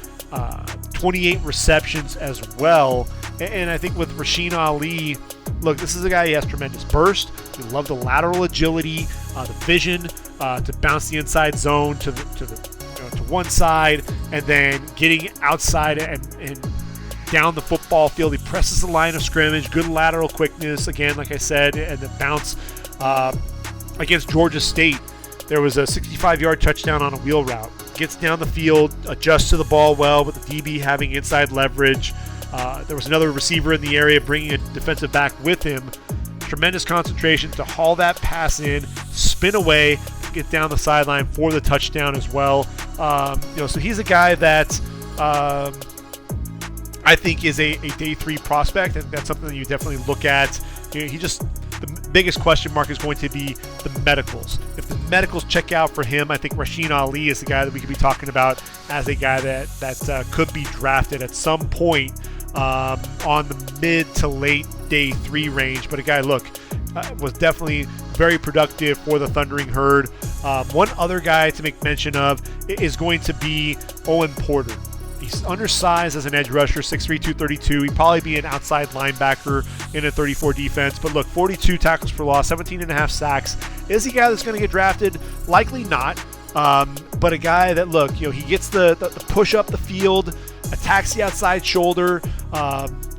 28 receptions as well. And I think with Rasheen Ali, look, this is a guy, he has tremendous burst. You love the lateral agility, the vision to bounce the inside zone to one side, and then getting outside and down the football field. He presses the line of scrimmage, good lateral quickness, again, like I said, and the bounce. Against Georgia State, there was a 65-yard touchdown on a wheel route. Gets down the field, adjusts to the ball well, with the DB having inside leverage. There was another receiver in the area bringing a defensive back with him. Tremendous concentration to haul that pass in, spin away, get down the sideline for the touchdown as well. So he's a guy that I think is a day 3 prospect, and that's something that you definitely look at. The biggest question mark is going to be the medicals. If the medicals check out for him, I think Rasheen Ali is the guy that we could be talking about as a guy that could be drafted at some point on the mid to late day 3 range. But a guy, look, was definitely very productive for the Thundering Herd. One other guy to make mention of is going to be Owen Porter. He's undersized as an edge rusher, 6'3", 232. He'd probably be an outside linebacker in a 34 defense. But look, 42 tackles for loss, 17.5 sacks. Is he a guy that's going to get drafted? Likely not. But a guy that, look, he gets the push up the field, attacks the outside shoulder,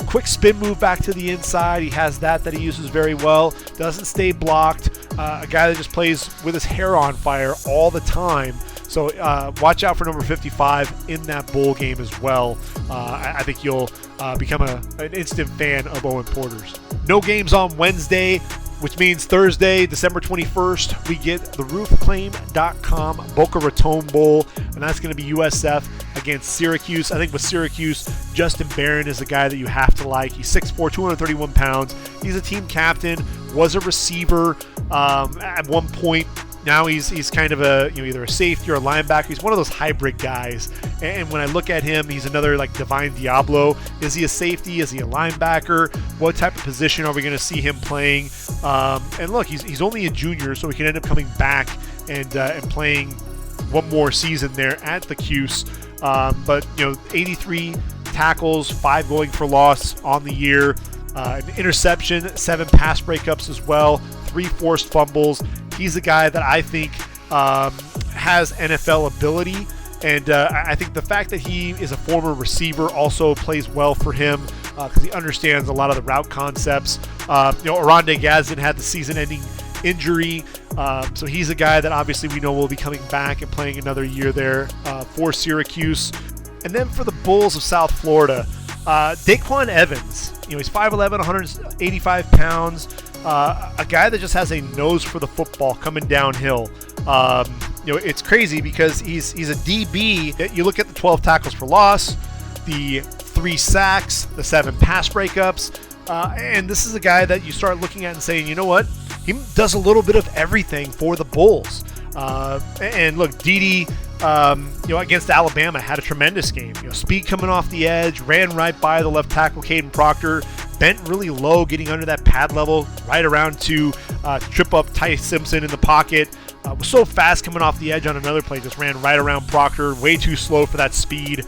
quick spin move back to the inside. He has that he uses very well. Doesn't stay blocked. A guy that just plays with his hair on fire all the time. So watch out for number 55 in that bowl game as well. I think you'll become an instant fan of Owen Porter's. No games on Wednesday, which means Thursday, December 21st, we get the roofclaim.com Boca Raton Bowl, and that's going to be USF against Syracuse. I think with Syracuse, Justin Barron is the guy that you have to like. He's 6'4", 231 pounds. He's a team captain, was a receiver at one point. Now he's kind of a either a safety or a linebacker. He's one of those hybrid guys. And when I look at him, he's another like Divine Diablo. Is he a safety? Is he a linebacker? What type of position are we going to see him playing? And look, he's only a junior, so he can end up coming back and playing one more season there at the Cuse. But 83 tackles, 5 going for loss on the year, an interception, 7 pass breakups as well, 3 forced fumbles. He's a guy that I think has NFL ability, and I think the fact that he is a former receiver also plays well for him because he understands a lot of the route concepts. Aronde Gadsden had the season-ending injury, so he's a guy that obviously we know will be coming back and playing another year there for Syracuse. And then for the Bulls of South Florida, Daquan Evans, he's 5'11", 185 pounds. A guy that just has a nose for the football coming downhill. It's crazy because he's a DB. You look at the 12 tackles for loss, the 3 sacks, the 7 pass breakups, and this is a guy that you start looking at and saying, you know what? He does a little bit of everything for the Bulls. And look, Dede, against Alabama had a tremendous game. Speed coming off the edge, ran right by the left tackle, Caden Proctor, bent really low, getting under that pad level, right around to trip up Ty Simpson in the pocket. Was so fast coming off the edge on another play, just ran right around Proctor, way too slow for that speed.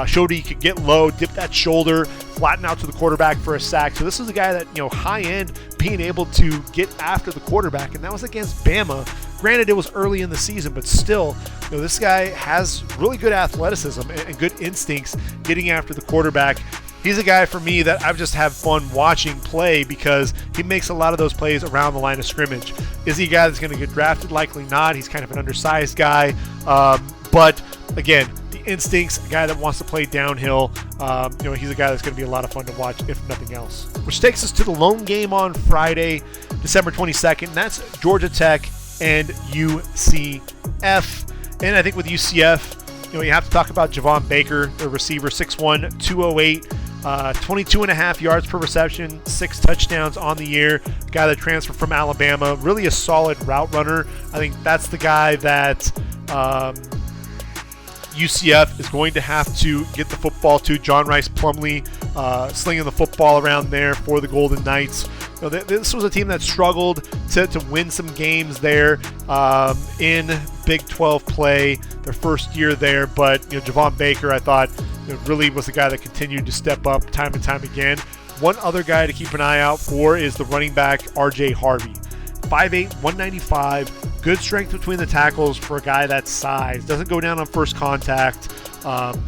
Showed he could get low, dip that shoulder, flatten out to the quarterback for a sack. So this was a guy that, high end, being able to get after the quarterback, and that was against Bama. Granted, it was early in the season, but still, this guy has really good athleticism and good instincts getting after the quarterback. He's a guy for me that I've just have fun watching play because he makes a lot of those plays around the line of scrimmage. Is he a guy that's going to get drafted? Likely not. He's kind of an undersized guy. But again, the instincts, a guy that wants to play downhill, he's a guy that's going to be a lot of fun to watch, if nothing else. Which takes us to the lone game on Friday, December 22nd. And that's Georgia Tech and UCF. And I think with UCF, you have to talk about Javon Baker, the receiver, 6'1", 208. 22.5 yards per reception, 6 touchdowns on the year. Guy that transferred from Alabama, really a solid route runner. I think that's the guy that UCF is going to have to get the football to. John Rice Plumlee slinging the football around there for the Golden Knights. This was a team that struggled to win some games there in Big 12 play, their first year there. But Javon Baker, I thought, really was the guy that continued to step up time and time again. One other guy to keep an eye out for is the running back R.J. Harvey. 5'8", 195, good strength between the tackles for a guy that size. Doesn't go down on first contact. An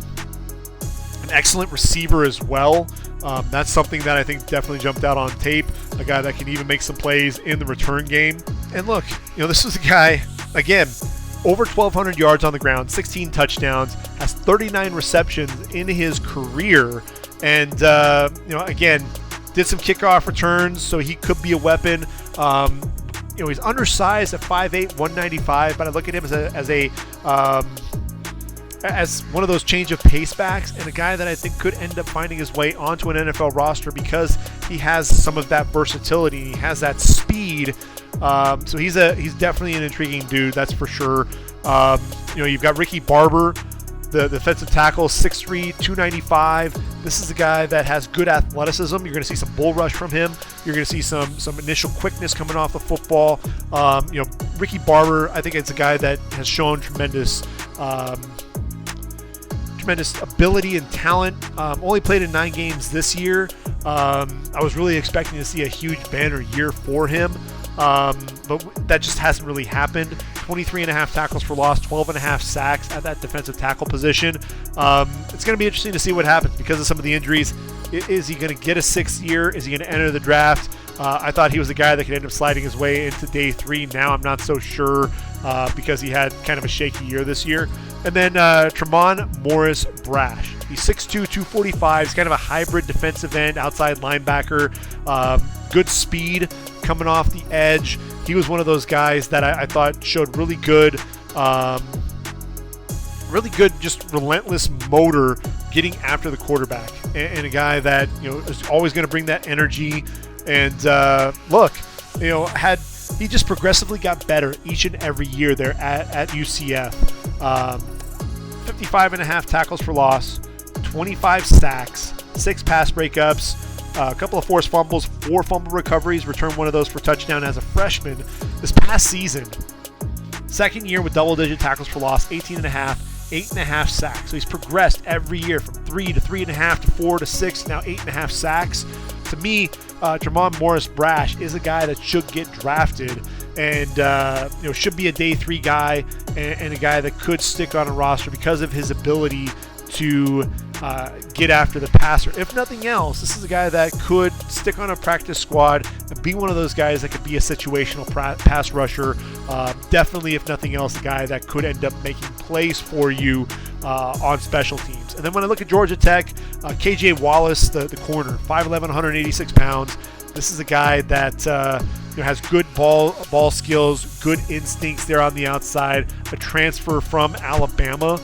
excellent receiver as well. That's something that I think definitely jumped out on tape. A guy that can even make some plays in the return game. And look, this is a guy, again, over 1,200 yards on the ground, 16 touchdowns, has 39 receptions in his career. And, again, did some kickoff returns, so he could be a weapon. He's undersized at 5'8", 195, but I look at him as one of those change of pace backs and a guy that I think could end up finding his way onto an NFL roster because he has some of that versatility. He has that speed. So he's definitely an intriguing dude, that's for sure. You've got Ricky Barber, the defensive tackle, 6'3", 295. This is a guy that has good athleticism. You're going to see some bull rush from him. You're going to see some initial quickness coming off the football. Ricky Barber, I think it's a guy that has shown tremendous ability and talent. Only played in 9 games this year. I was really expecting to see a huge banner year for him. But that just hasn't really happened. 23.5 tackles for loss, 12.5 sacks at that defensive tackle position. It's going to be interesting to see what happens because of some of the injuries. Is he going to get a 6th year? Is he going to enter the draft? I thought he was a guy that could end up sliding his way into day 3. Now I'm not so sure because he had kind of a shaky year this year. And then Tremont Morris Brash. He's 6'2", 245. He's kind of a hybrid defensive end, outside linebacker. Good speed coming off the edge. He was one of those guys that I thought showed really good, just relentless motor getting after the quarterback. And a guy that, is always going to bring that energy. And he just progressively got better each and every year there at UCF. 55.5 tackles for loss, 25 sacks, 6 pass breakups, a couple of forced fumbles, 4 fumble recoveries, returned one of those for touchdown as a freshman this past season. 2nd year with double-digit tackles for loss, 18.5, 8.5 sacks. So he's progressed every year from 3 to 3.5 to 4 to 6, now 8.5 sacks. To me, Tremont Morris Brash is a guy that should get drafted and should be a day 3 guy and a guy that could stick on a roster because of his ability to get after the passer. If nothing else, this is a guy that could stick on a practice squad and be one of those guys that could be a situational pass rusher. Definitely, if nothing else, a guy that could end up making plays for you on special teams. And then when I look at Georgia Tech, KJ Wallace, the corner, 5'11", 186 pounds. This is a guy that has good ball skills, good instincts there on the outside, a transfer from Alabama.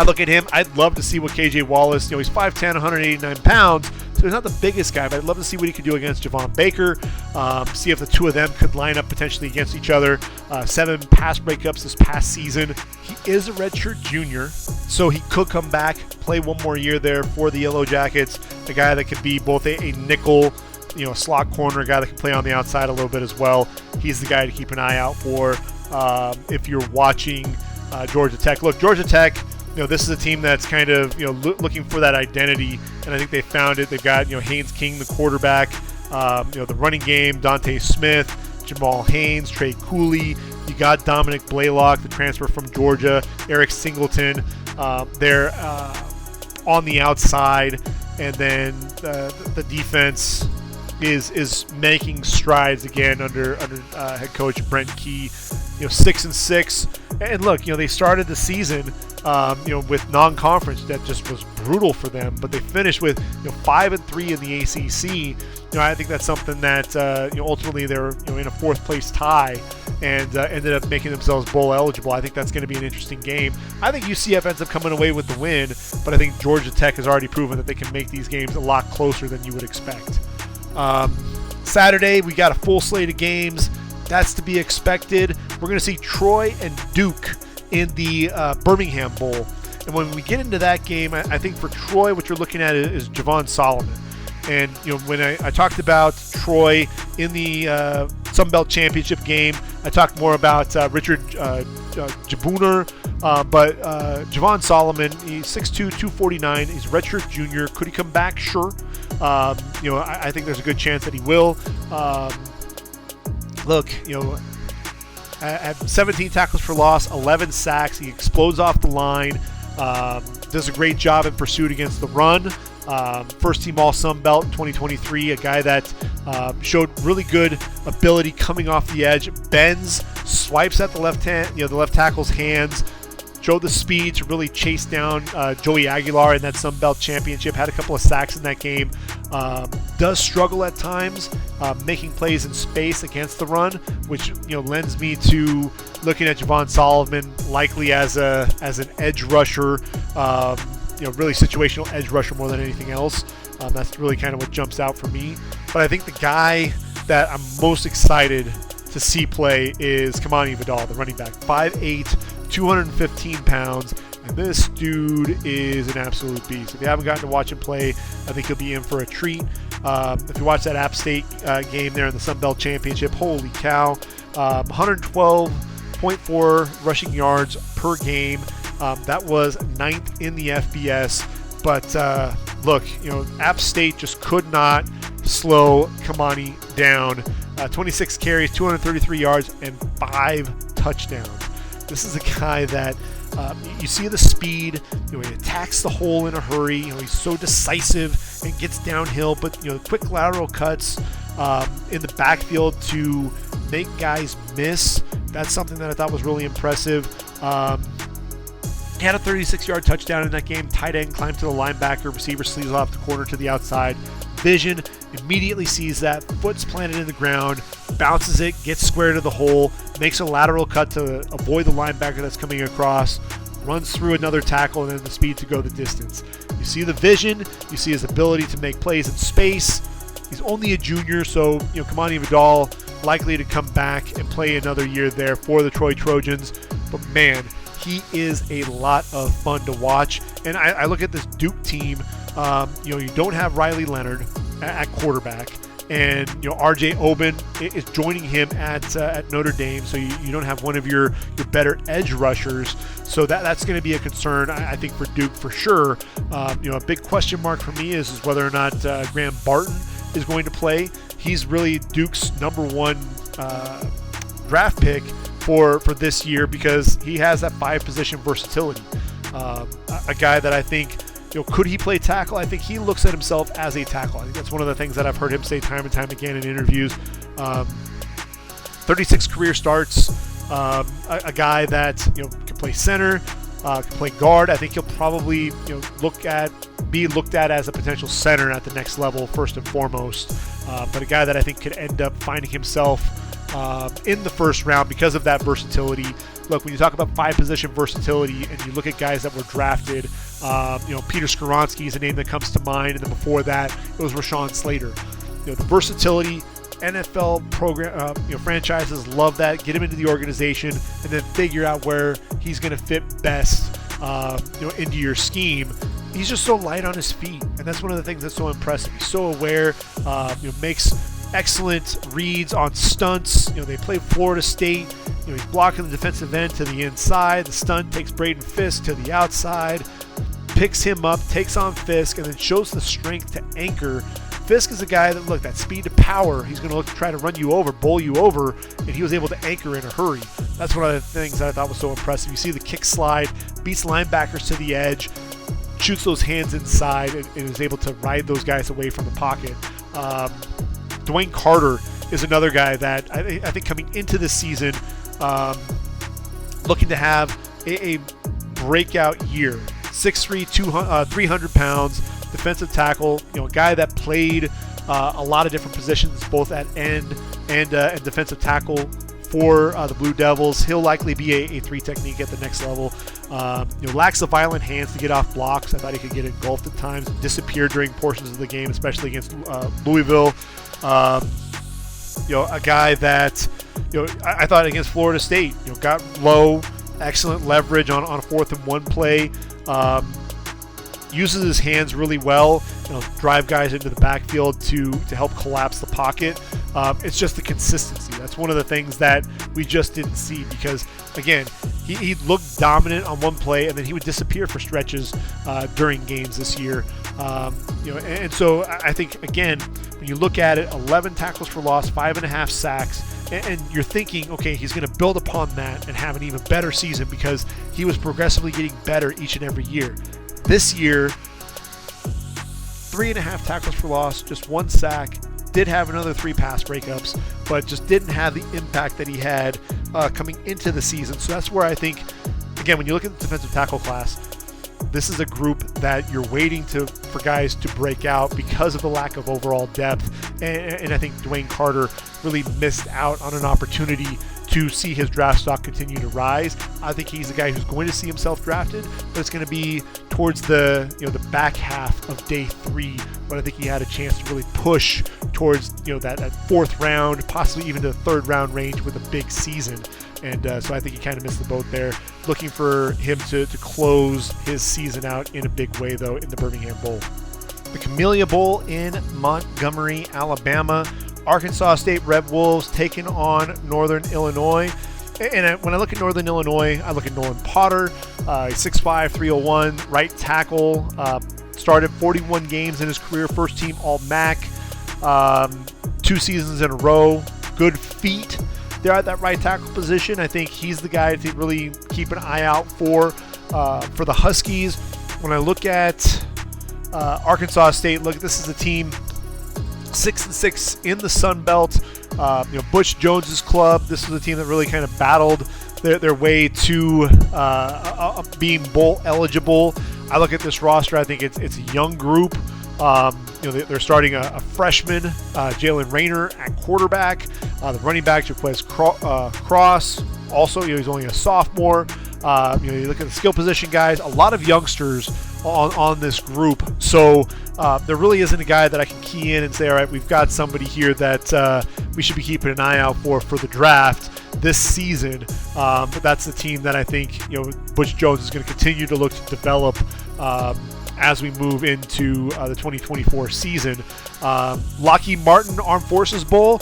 I look at him, I'd love to see what KJ Wallace, he's 5'10", 189 pounds, so he's not the biggest guy, but I'd love to see what he could do against Javon Baker, see if the two of them could line up potentially against each other. 7 pass breakups this past season. He is a redshirt junior, so he could come back, play one more year there for the Yellow Jackets, a guy that could be both a nickel, a slot corner, a guy that can play on the outside a little bit as well. He's the guy to keep an eye out for if you're watching Georgia Tech. Look, Georgia Tech, this is a team that's kind of looking for that identity, and I think they found it. They've got Haynes King, the quarterback, the running game, Dante Smith, Jamal Haynes, Trey Cooley. You got Dominic Blaylock, the transfer from Georgia, Eric Singleton. They're on the outside, and then the defense is making strides again under head coach Brent Key. 6-6, and look, they started the season with non-conference that just was brutal for them, but they finished with 5-3 in the ACC. I think that's something that ultimately they're in a fourth place tie and ended up making themselves bowl eligible. I think that's going to be an interesting game. I think UCF ends up coming away with the win, but I think Georgia Tech has already proven that they can make these games a lot closer than you would expect. Saturday, we got a full slate of games. That's to be expected. We're going to see Troy and Duke in the Birmingham Bowl. And when we get into that game, I think for Troy, what you're looking at is Javon Solomon. And when I talked about Troy in the Sun Belt Championship game, I talked more about Richard Jabuner, but Javon Solomon, he's 6'2", 249. He's a redshirt junior. Could he come back? Sure. I think there's a good chance that he will. Look, at 17 tackles for loss, 11 sacks. He explodes off the line. Does a great job in pursuit against the run. First team All Sun Belt in 2023, a guy that showed really good ability coming off the edge, bends, swipes at the left hand, the left tackle's hands, showed the speed to really chase down Joey Aguilar in that Sun Belt Championship, had a couple of sacks in that game, does struggle at times making plays in space against the run, which lends me to looking at Javon Solomon likely as an edge rusher, really situational edge rusher more than anything else. That's really kind of what jumps out for me. But I think the guy that I'm most excited to see play is Kamani Vidal, the running back. 5'8", 215 pounds, and this dude is an absolute beast. If you haven't gotten to watch him play, I think he'll be in for a treat. If you watch that App State game there in the Sun Belt Championship, holy cow, 112.4 rushing yards per game. That was 9th in the FBS, but look, App State just could not slow Kamani down. 26 carries, 233 yards, and 5 touchdowns. This is a guy that you see the speed. He attacks the hole in a hurry. He's so decisive and gets downhill, but quick lateral cuts in the backfield to make guys miss. That's something that I thought was really impressive. He had a 36-yard touchdown in that game. Tight end climbs to the linebacker. Receiver sleeves off the corner to the outside. Vision immediately sees that. Foot's planted in the ground. Bounces it. Gets square to the hole. Makes a lateral cut to avoid the linebacker that's coming across. Runs through another tackle and then the speed to go the distance. You see the vision. You see his ability to make plays in space. He's only a junior, so Kamani Vidal likely to come back and play another year there for the Troy Trojans. But man, he is a lot of fun to watch. And I look at this Duke team. You don't have Riley Leonard at quarterback, and RJ Oben is joining him at Notre Dame. So you don't have one of your better edge rushers. So that's going to be a concern, I think, for Duke for sure. A big question mark for me is whether or not Graham Barton is going to play. He's really Duke's #1 draft pick for this year because he has that 5-position versatility. A guy that I think, could he play tackle? I think he looks at himself as a tackle. I think that's one of the things that I've heard him say time and time again in interviews. 36 career starts, a guy that can play center, can play guard. I think he'll probably be looked at as a potential center at the next level first and foremost. But a guy that I think could end up finding himself in the first round because of that versatility. Look, when you talk about 5-position versatility and you look at guys that were drafted, Peter Skoronski is a name that comes to mind, and then before that it was Rashawn Slater. The versatility, NFL program, franchises love that. Get him into the organization and then figure out where he's going to fit best, into your scheme. He's just so light on his feet, and that's one of the things that's so impressive. He's so aware Makes excellent reads on stunts. They play Florida State. He's blocking the defensive end to the inside. The stunt takes Braden Fisk to the outside, picks him up, takes on Fisk, and then shows the strength to anchor. Fisk is a guy that, look, that speed to power, he's going to look to try to run you over, bowl you over, and he was able to anchor in a hurry. That's one of the things that I thought was so impressive. You see the kick slide, beats linebackers to the edge, shoots those hands inside, and is able to ride those guys away from the pocket. Dwayne Carter is another guy that I think coming into this season, looking to have a breakout year. 6'3", 300 pounds, defensive tackle, a guy that played a lot of different positions, both at end and defensive tackle for the Blue Devils. He'll likely be a 3 technique at the next level. Lacks the violent hands to get off blocks. I thought he could get engulfed at times, disappear during portions of the game, especially against Louisville. A guy that, I thought against Florida State, got low, excellent leverage on a 4th and 1 play. Uses his hands really well, drive guys into the backfield to help collapse the pocket. It's just the consistency. That's one of the things that we just didn't see, because, again, he looked dominant on one play, and then he would disappear for stretches during games this year. And so I think, again, when you look at it, 11 tackles for loss, 5.5 sacks, and you're thinking, okay, he's going to build upon that and have an even better season, because he was progressively getting better each and every year. This year, 3.5 tackles for loss, just 1 sack, did have another 3 pass breakups, but just didn't have the impact that he had coming into the season. So that's where I think, again, when you look at the defensive tackle class, this is a group that you're waiting for guys to break out because of the lack of overall depth. And I think Dwayne Carter really missed out on an opportunity to see his draft stock continue to rise. I think he's a guy who's going to see himself drafted, but it's going to be towards the back half of day 3 when I think he had a chance to really push towards that 4th round, possibly even to the 3rd round range with a big season. And so I think he kind of missed the boat there. Looking for him to close his season out in a big way, though, in the Birmingham Bowl. The Camellia Bowl in Montgomery, Alabama. Arkansas State Red Wolves taking on Northern Illinois. And when I look at Northern Illinois, I look at Nolan Potter, 6'5", 301, right tackle. Started 41 games in his career, first team All-MAC, 2 seasons in a row. Good feet there at that right tackle position. I think he's the guy to really keep an eye out for the Huskies. When I look at Arkansas State, this is a team 6-6 in the Sun Belt. Butch Jones's club. This was a team that really kind of battled their way to being bowl eligible. I look at this roster. I think it's a young group. They're starting a freshman, Jalen Rayner, at quarterback. The running back, Jaquez Cross, also he's only a sophomore. You look at the skill position guys, a lot of youngsters on this group. So there really isn't a guy that I can key in and say, all right, we've got somebody here that we should be keeping an eye out for the draft this season. But that's the team that I think Butch Jones is going to continue to look to develop as we move into the 2024 season. Lockheed Martin Armed Forces Bowl.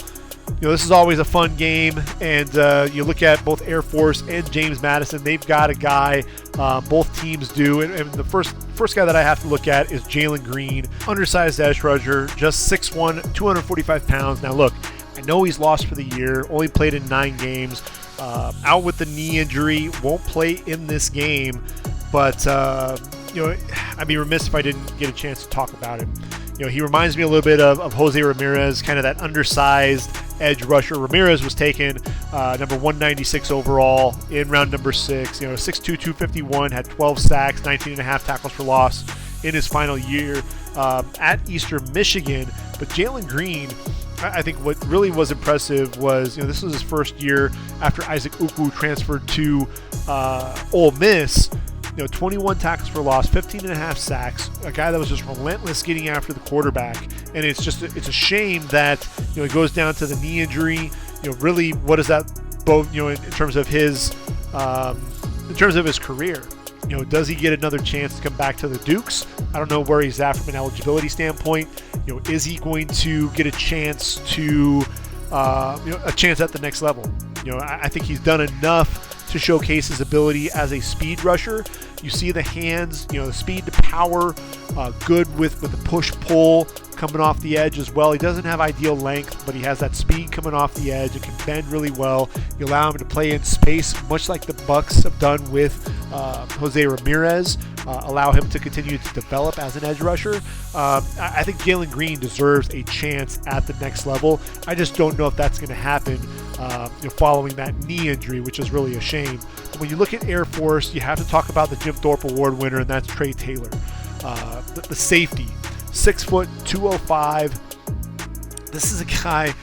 This is always a fun game, and you look at both Air Force and James Madison. They've got a guy, both teams do, and the first guy that I have to look at is Jalen Green, undersized edge rusher, just 6'1", 245 pounds. Now look, I know he's lost for the year, only played in 9 games, out with the knee injury, won't play in this game, but I'd be remiss if I didn't get a chance to talk about him. He reminds me a little bit of Jose Ramirez, kind of that undersized edge rusher. Ramirez was taken number 196 overall in round number 6. 6'2", 251, had 12 sacks, 19.5 tackles for loss in his final year at Eastern Michigan. But Jalen Green, I think what really was impressive was, this was his first year after Isaac Ukwu transferred to Ole Miss. 21 tackles for loss, 15.5 sacks, a guy that was just relentless getting after the quarterback. And it's a shame that, it goes down to the knee injury. Really, what does that bode, in terms of his career? Does he get another chance to come back to the Dukes? I don't know where he's at from an eligibility standpoint. Is he going to get a chance to, a chance at the next level? I think he's done enough to showcase his ability as a speed rusher. You see the hands, the speed to power, good with the push-pull coming off the edge as well. He doesn't have ideal length, but he has that speed coming off the edge. It can bend really well. You allow him to play in space, much like the Bucs have done with Jose Ramirez. Allow him to continue to develop as an edge rusher. I think Jalen Green deserves a chance at the next level. I just don't know if that's going to happen following that knee injury, which is really a shame. But when you look at Air Force, you have to talk about the Jim Thorpe Award winner, and that's Trey Taylor. The safety, 6 foot, 205. This is a guy,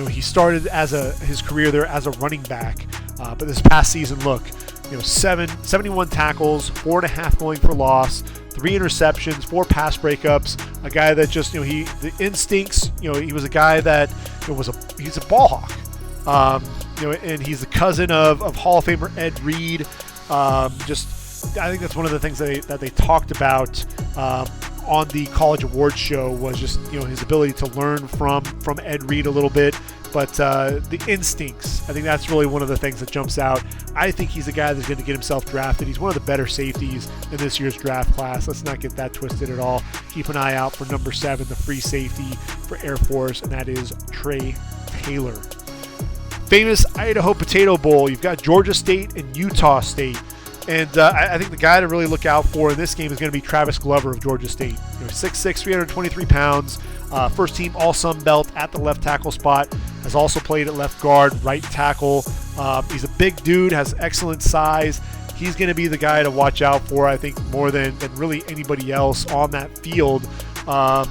he started his career there as a running back, but this past season, 71 tackles, 4.5 going for loss, 3 interceptions, 4 pass breakups. A guy that just, the instincts, he was a guy that he's a ball hawk. And he's the cousin of Hall of Famer Ed Reed. I think that's one of the things that they talked about on the college awards show was just his ability to learn from Ed Reed a little bit, but the instincts. I think that's really one of the things that jumps out. I think he's a guy that's going to get himself drafted. He's one of the better safeties in this year's draft class. Let's not get that twisted at all. Keep an eye out for number 7, the free safety for Air Force, and that is Trey Taylor. Famous Idaho Potato Bowl. You've got Georgia State and Utah State. And I think the guy to really look out for in this game is going to be Travis Glover of Georgia State. 6'6", 323 pounds, first team All-Sun Belt at the left tackle spot, has also played at left guard, right tackle. He's a big dude, has excellent size. He's going to be the guy to watch out for, I think, more than really anybody else on that field. And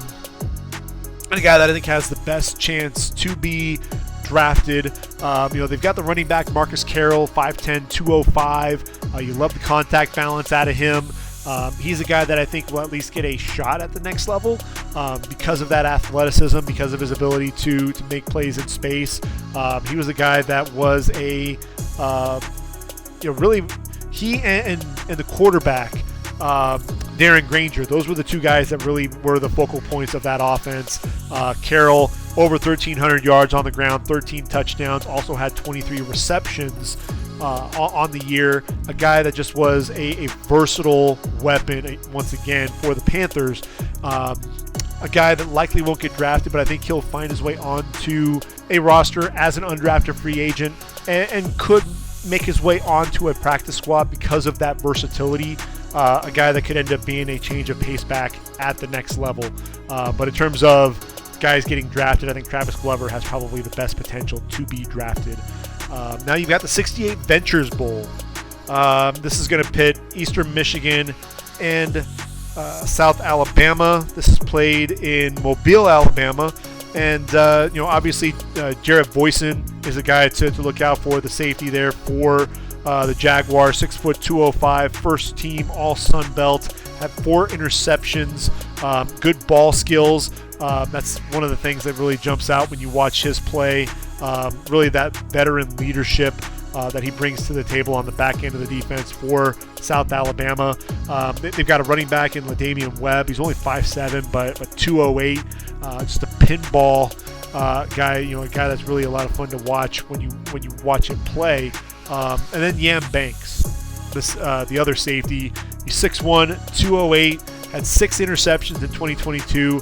a guy that I think has the best chance to be drafted. They've got the running back Marcus Carroll, 5'10", 205. You love the contact balance out of him. He's a guy that I think will at least get a shot at the next level because of that athleticism, because of his ability to make plays in space. He was a guy that was really, he and the quarterback, Darren Granger, those were the two guys that really were the focal points of that offense. Carroll, over 1,300 yards on the ground, 13 touchdowns, also had 23 receptions on the year. A guy that just was a versatile weapon, once again, for the Panthers. A guy that likely won't get drafted, but I think he'll find his way onto a roster as an undrafted free agent and could make his way onto a practice squad because of that versatility. A guy that could end up being a change of pace back at the next level. But in terms of guys getting drafted, I think Travis Glover has probably the best potential to be drafted. Now you've got the 68 Ventures Bowl. This is going to pit Eastern Michigan and South Alabama. This is played in Mobile, Alabama. And, obviously Jarrett Voisin is a guy to look out for, the safety there for the Jaguars, 6 foot 205, first team All-Sun Belt, had 4 interceptions, good ball skills. That's one of the things that really jumps out when you watch his play. Really that veteran leadership that he brings to the table on the back end of the defense for South Alabama. They've got a running back in LaDamian Webb. He's only 5'7", but 208. Just a pinball guy, a guy that's really a lot of fun to watch when you watch him play. And then Yam Banks, the other safety. He's 6'1", 208, had 6 interceptions in 2022.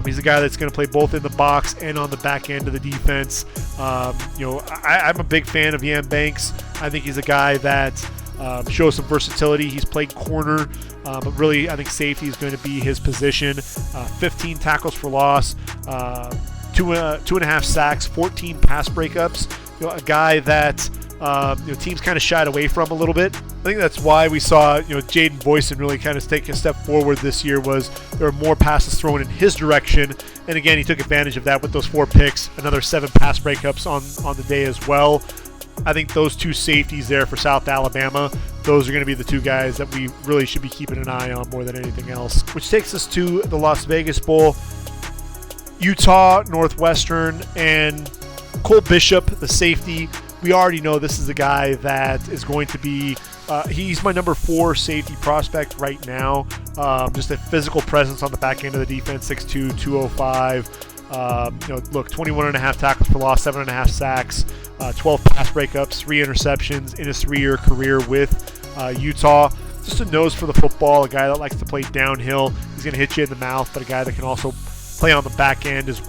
He's a guy that's going to play both in the box and on the back end of the defense. I'm a big fan of Yam Banks. I think he's a guy that shows some versatility. He's played corner, but really I think safety is going to be his position. 15 tackles for loss, 2.5 sacks, 14 pass breakups. A guy that teams kind of shied away from a little bit. I think that's why we saw Jaden Voisin really kind of take a step forward this year. Was there were more passes thrown in his direction, and again he took advantage of that with those 4 picks, another 7 pass breakups on the day as well. I think those 2 safeties there for South Alabama, those are going to be the 2 guys that we really should be keeping an eye on more than anything else. Which takes us to the Las Vegas Bowl. Utah, Northwestern, and Cole Bishop, the safety. We already know this is a guy that is going to be He's my number 4 safety prospect right now. Just a physical presence on the back end of the defense, 6'2", 205. Look, 21.5 tackles for loss, 7.5 sacks, 12 pass breakups, 3 interceptions in his 3-year career with Utah. Just a nose for the football, a guy that likes to play downhill. He's going to hit you in the mouth, but a guy that can also play on the back end as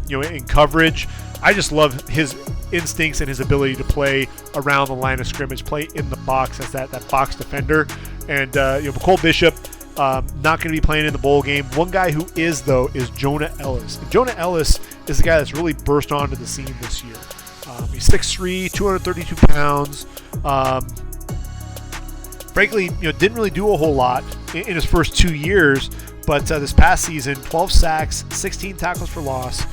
in coverage. I just love his instincts and his ability to play around the line of scrimmage, play in the box as that box defender. And McCole Bishop, not going to be playing in the bowl game. One guy who is, though, is Jonah Ellis. And Jonah Ellis is the guy that's really burst onto the scene this year. He's 6'3", 232 pounds. Frankly, didn't really do a whole lot in his first 2 years, but this past season, 12 sacks, 16 tackles for loss.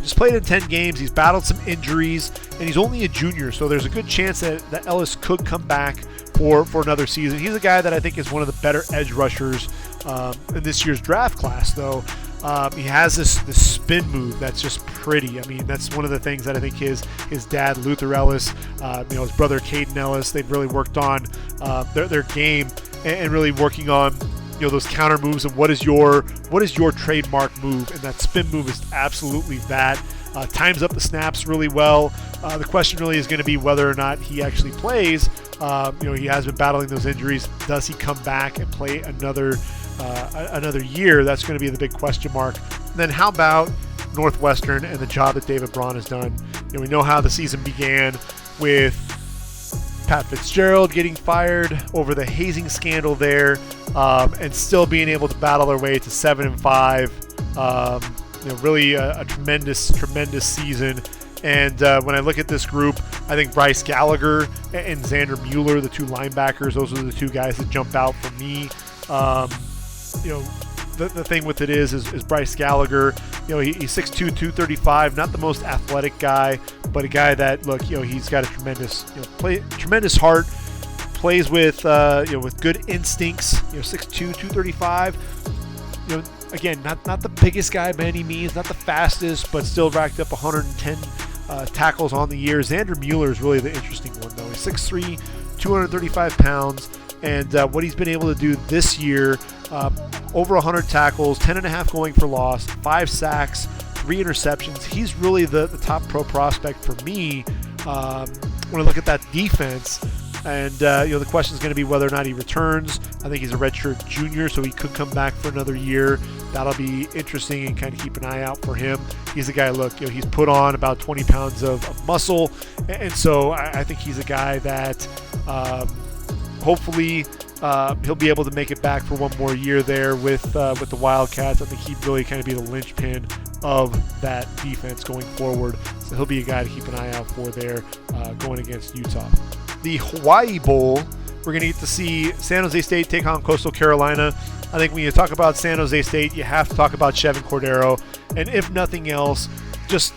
Just played in 10 games. He's battled some injuries, and he's only a junior, so there's a good chance that Ellis could come back for another season. He's a guy that I think is one of the better edge rushers in this year's draft class, though. He has this spin move that's just pretty. I mean, that's one of the things that I think his dad, Luther Ellis, his brother, Caden Ellis, they've really worked on their game and really working on those counter moves and what is your trademark move, and that spin move is absolutely that. Times up the snaps really well. The question really is going to be whether or not he actually plays. He has been battling those injuries. Does he come back and play another year? That's going to be the big question mark. And then how about Northwestern and the job that David Braun has done? We know how the season began with Pat Fitzgerald getting fired over the hazing scandal there, and still being able to battle their way to 7-5. Really a tremendous season. And when I look at this group, I think Bryce Gallagher and Xander Mueller, the 2 linebackers, those are the 2 guys that jump out for me. The thing with it is Bryce Gallagher, he's 6'2", 235, not the most athletic guy, but a guy that, look, he's got a tremendous heart, plays with good instincts, 6'2", 235. Again, not the biggest guy by any means, not the fastest, but still racked up 110 tackles on the year. Xander Mueller is really the interesting one, though. He's 6'3", 235 pounds, and what he's been able to do this year, over 100 tackles, 10.5 going for loss, 5 sacks, 3 interceptions. He's really the top pro prospect for me when I look at that defense. And the question is going to be whether or not he returns. I think he's a redshirt junior, so he could come back for another year. That'll be interesting, and kind of keep an eye out for him. He's a guy, look, he's put on about 20 pounds of muscle, and so I think he's a guy that hopefully he'll be able to make it back for one more year there with the Wildcats. I think he'd really kind of be the linchpin of that defense going forward. So he'll be a guy to keep an eye out for there going against Utah. The Hawaii Bowl, we're going to get to see San Jose State take on Coastal Carolina. I think when you talk about San Jose State, you have to talk about Chevin Cordero, and if nothing else, just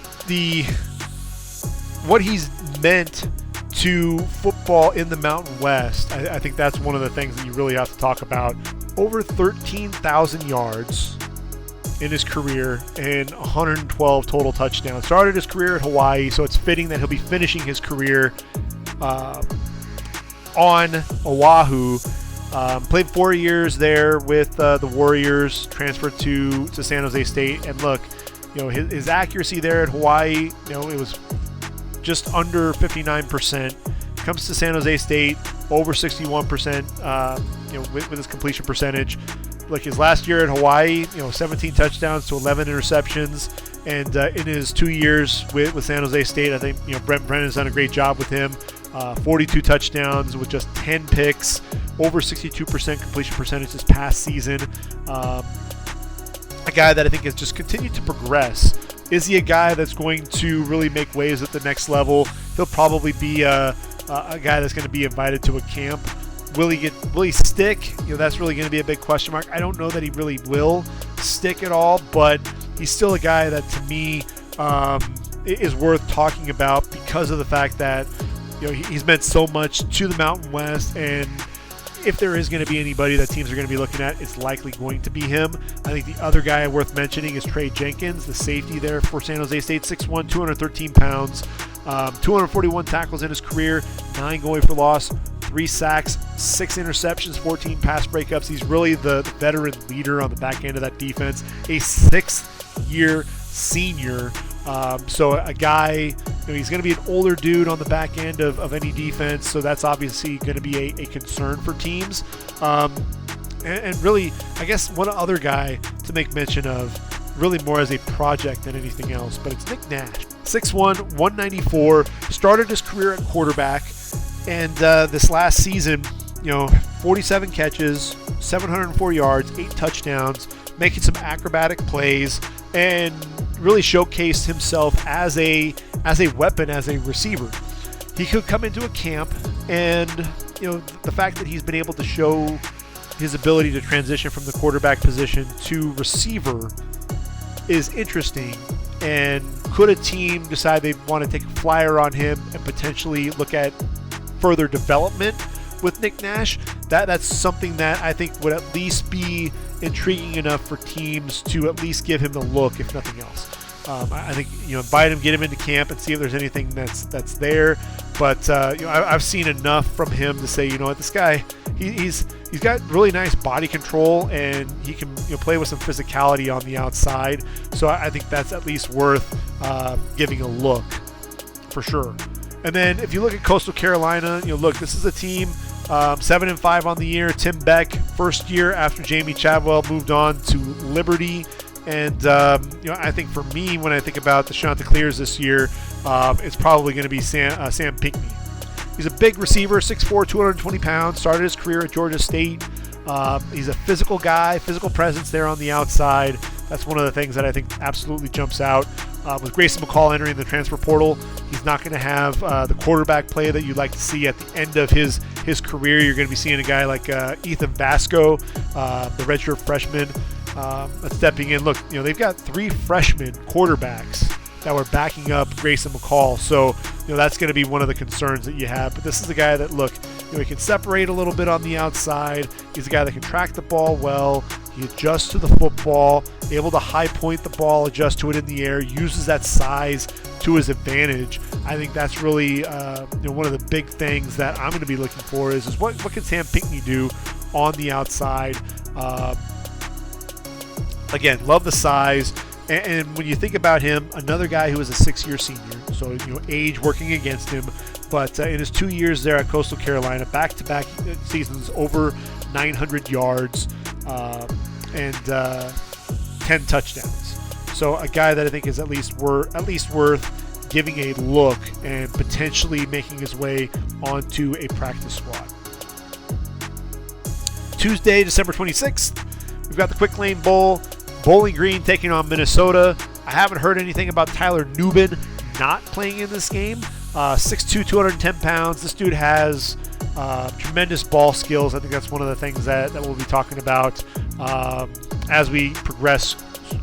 what he's meant to football in the Mountain West. I think that's one of the things that you really have to talk about. Over 13,000 yards in his career and 112 total touchdowns. Started his career at Hawaii, so it's fitting that he'll be finishing his career on Oahu. Played 4 years there with the Warriors, transferred to San Jose State, and look, his accuracy there at Hawaii, it was just under 59%. Comes to San Jose State, over 61%, with his completion percentage. Like his last year at Hawaii, 17 touchdowns to 11 interceptions. And in his 2 years with San Jose State, I think, Brent Brennan's done a great job with him. 42 touchdowns with just 10 picks, over 62% completion percentage this past season. A guy that I think has just continued to progress. Is he a guy that's going to really make waves at the next level? He'll probably be a guy that's going to be invited to a camp. Will he stick? That's really going to be a big question mark. I don't know that he really will stick at all, but he's still a guy that, to me, is worth talking about because of the fact that he's meant so much to the Mountain West, and if there is going to be anybody that teams are going to be looking at, it's likely going to be him. I think the other guy worth mentioning is Trey Jenkins, the safety there for San Jose State, 6'1", 213 pounds, 241 tackles in his career, 9 going for loss, 3 sacks, 6 interceptions, 14 pass breakups. He's really the veteran leader on the back end of that defense. A 6th-year senior. So a guy, he's going to be an older dude on the back end of any defense, so that's obviously going to be a concern for teams. And really, I guess one other guy to make mention of, really more as a project than anything else, but it's Nick Nash. 6'1", 194, started his career at quarterback, and this last season, 47 catches, 704 yards, 8 touchdowns, making some acrobatic plays, and really showcased himself as a weapon, as a receiver. He could come into a camp, and the fact that he's been able to show his ability to transition from the quarterback position to receiver is interesting. And could a team decide they want to take a flyer on him and potentially look at further development with Nick Nash? That's something that I think would at least be intriguing enough for teams to at least give him a look, if nothing else. I think invite him, get him into camp, and see if there's anything that's there. But I've seen enough from him to say, this guy, he's got really nice body control, and he can play with some physicality on the outside. So I think that's at least worth giving a look for sure. And then if you look at Coastal Carolina, this is a team 7-5 on the year. Tim Beck, first year after Jamie Chadwell moved on to Liberty. And, I think for me, when I think about the Chanticleers this year, it's probably going to be Sam Pinckney. He's a big receiver, 6'4", 220 pounds, started his career at Georgia State. He's a physical guy, physical presence there on the outside. That's one of the things that I think absolutely jumps out. With Grayson McCall entering the transfer portal, he's not going to have the quarterback play that you'd like to see at the end of his career. You're going to be seeing a guy like Ethan Vasco, the redshirt freshman, stepping in. Look, they've got 3 freshman quarterbacks that were backing up Grayson McCall. So, that's going to be one of the concerns that you have. But this is a guy that, he can separate a little bit on the outside. He's a guy that can track the ball well. He adjusts to the football, able to high point the ball, adjust to it in the air, uses that size to his advantage. I think that's really one of the big things that I'm going to be looking for is what can Sam Pinckney do on the outside. Again, love the size. And when you think about him, another guy who is a 6-year senior, so age working against him, but in his 2 years there at Coastal Carolina, back-to-back seasons, over 900 yards and 10 touchdowns. So a guy that I think is at least worth giving a look and potentially making his way onto a practice squad. Tuesday, December 26th, we've got the Quick Lane Bowl. Bowling Green taking on Minnesota. I haven't heard anything about Tyler Nubin not playing in this game. 6'2", 210 pounds. This dude has tremendous ball skills. I think that's one of the things that we'll be talking about as we progress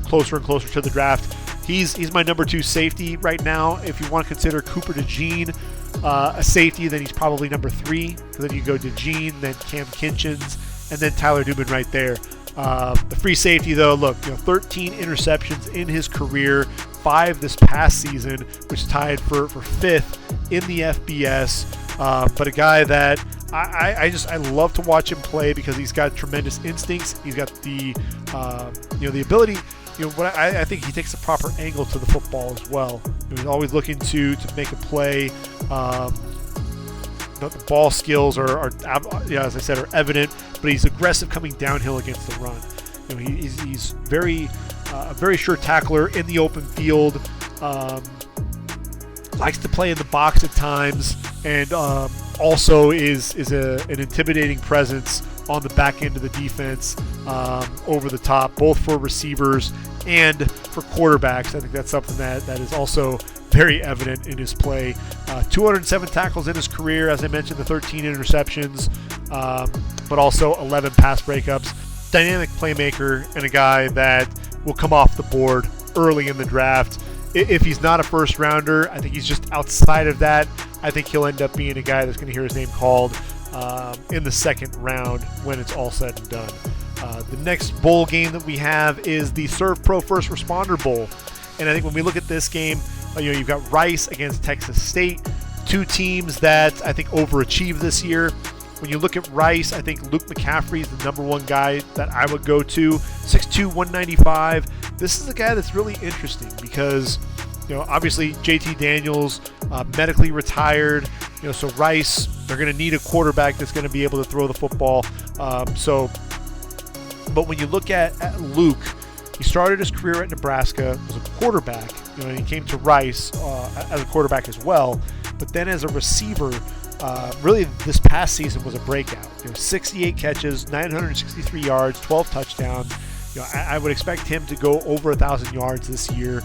closer and closer to the draft. He's my number 2 safety right now. If you want to consider Cooper DeJean a safety, then he's probably number 3. Then you go DeJean, then Cam Kinchins, and then Tyler Nubin right there. The free safety, though, 13 interceptions in his career, 5 this past season, which tied for 5th in the FBS. But a guy that I love to watch him play because he's got tremendous instincts. He's got the ability. I think he takes a proper angle to the football as well. He's always looking to make a play. The ball skills are as I said, are evident, but he's aggressive coming downhill against the run. He's very a very sure tackler in the open field. Likes to play in the box at times, and also is an intimidating presence on the back end of the defense, over the top, both for receivers and for quarterbacks. I think that's something that is also very evident in his play. 207 tackles in his career, as I mentioned, the 13 interceptions, but also 11 pass breakups. Dynamic playmaker and a guy that will come off the board early in the draft. If he's not a first rounder, I think he's just outside of that. I think he'll end up being a guy that's going to hear his name called in the second round when it's all said and done. The next bowl game that we have is the Serve Pro First Responder Bowl. And I think when we look at this game, you've got Rice against Texas State, 2 teams that I think overachieved this year. When you look at Rice, I think Luke McCaffrey is the number one guy that I would go to. 6'2", 195. This is a guy that's really interesting because, obviously JT Daniels medically retired. So Rice, they're going to need a quarterback that's going to be able to throw the football. But when you look at Luke, he started his career at Nebraska, was a quarterback, and he came to Rice as a quarterback as well. But then as a receiver, really this past season was a breakout. 68 catches, 963 yards, 12 touchdowns. I would expect him to go over 1,000 yards this year.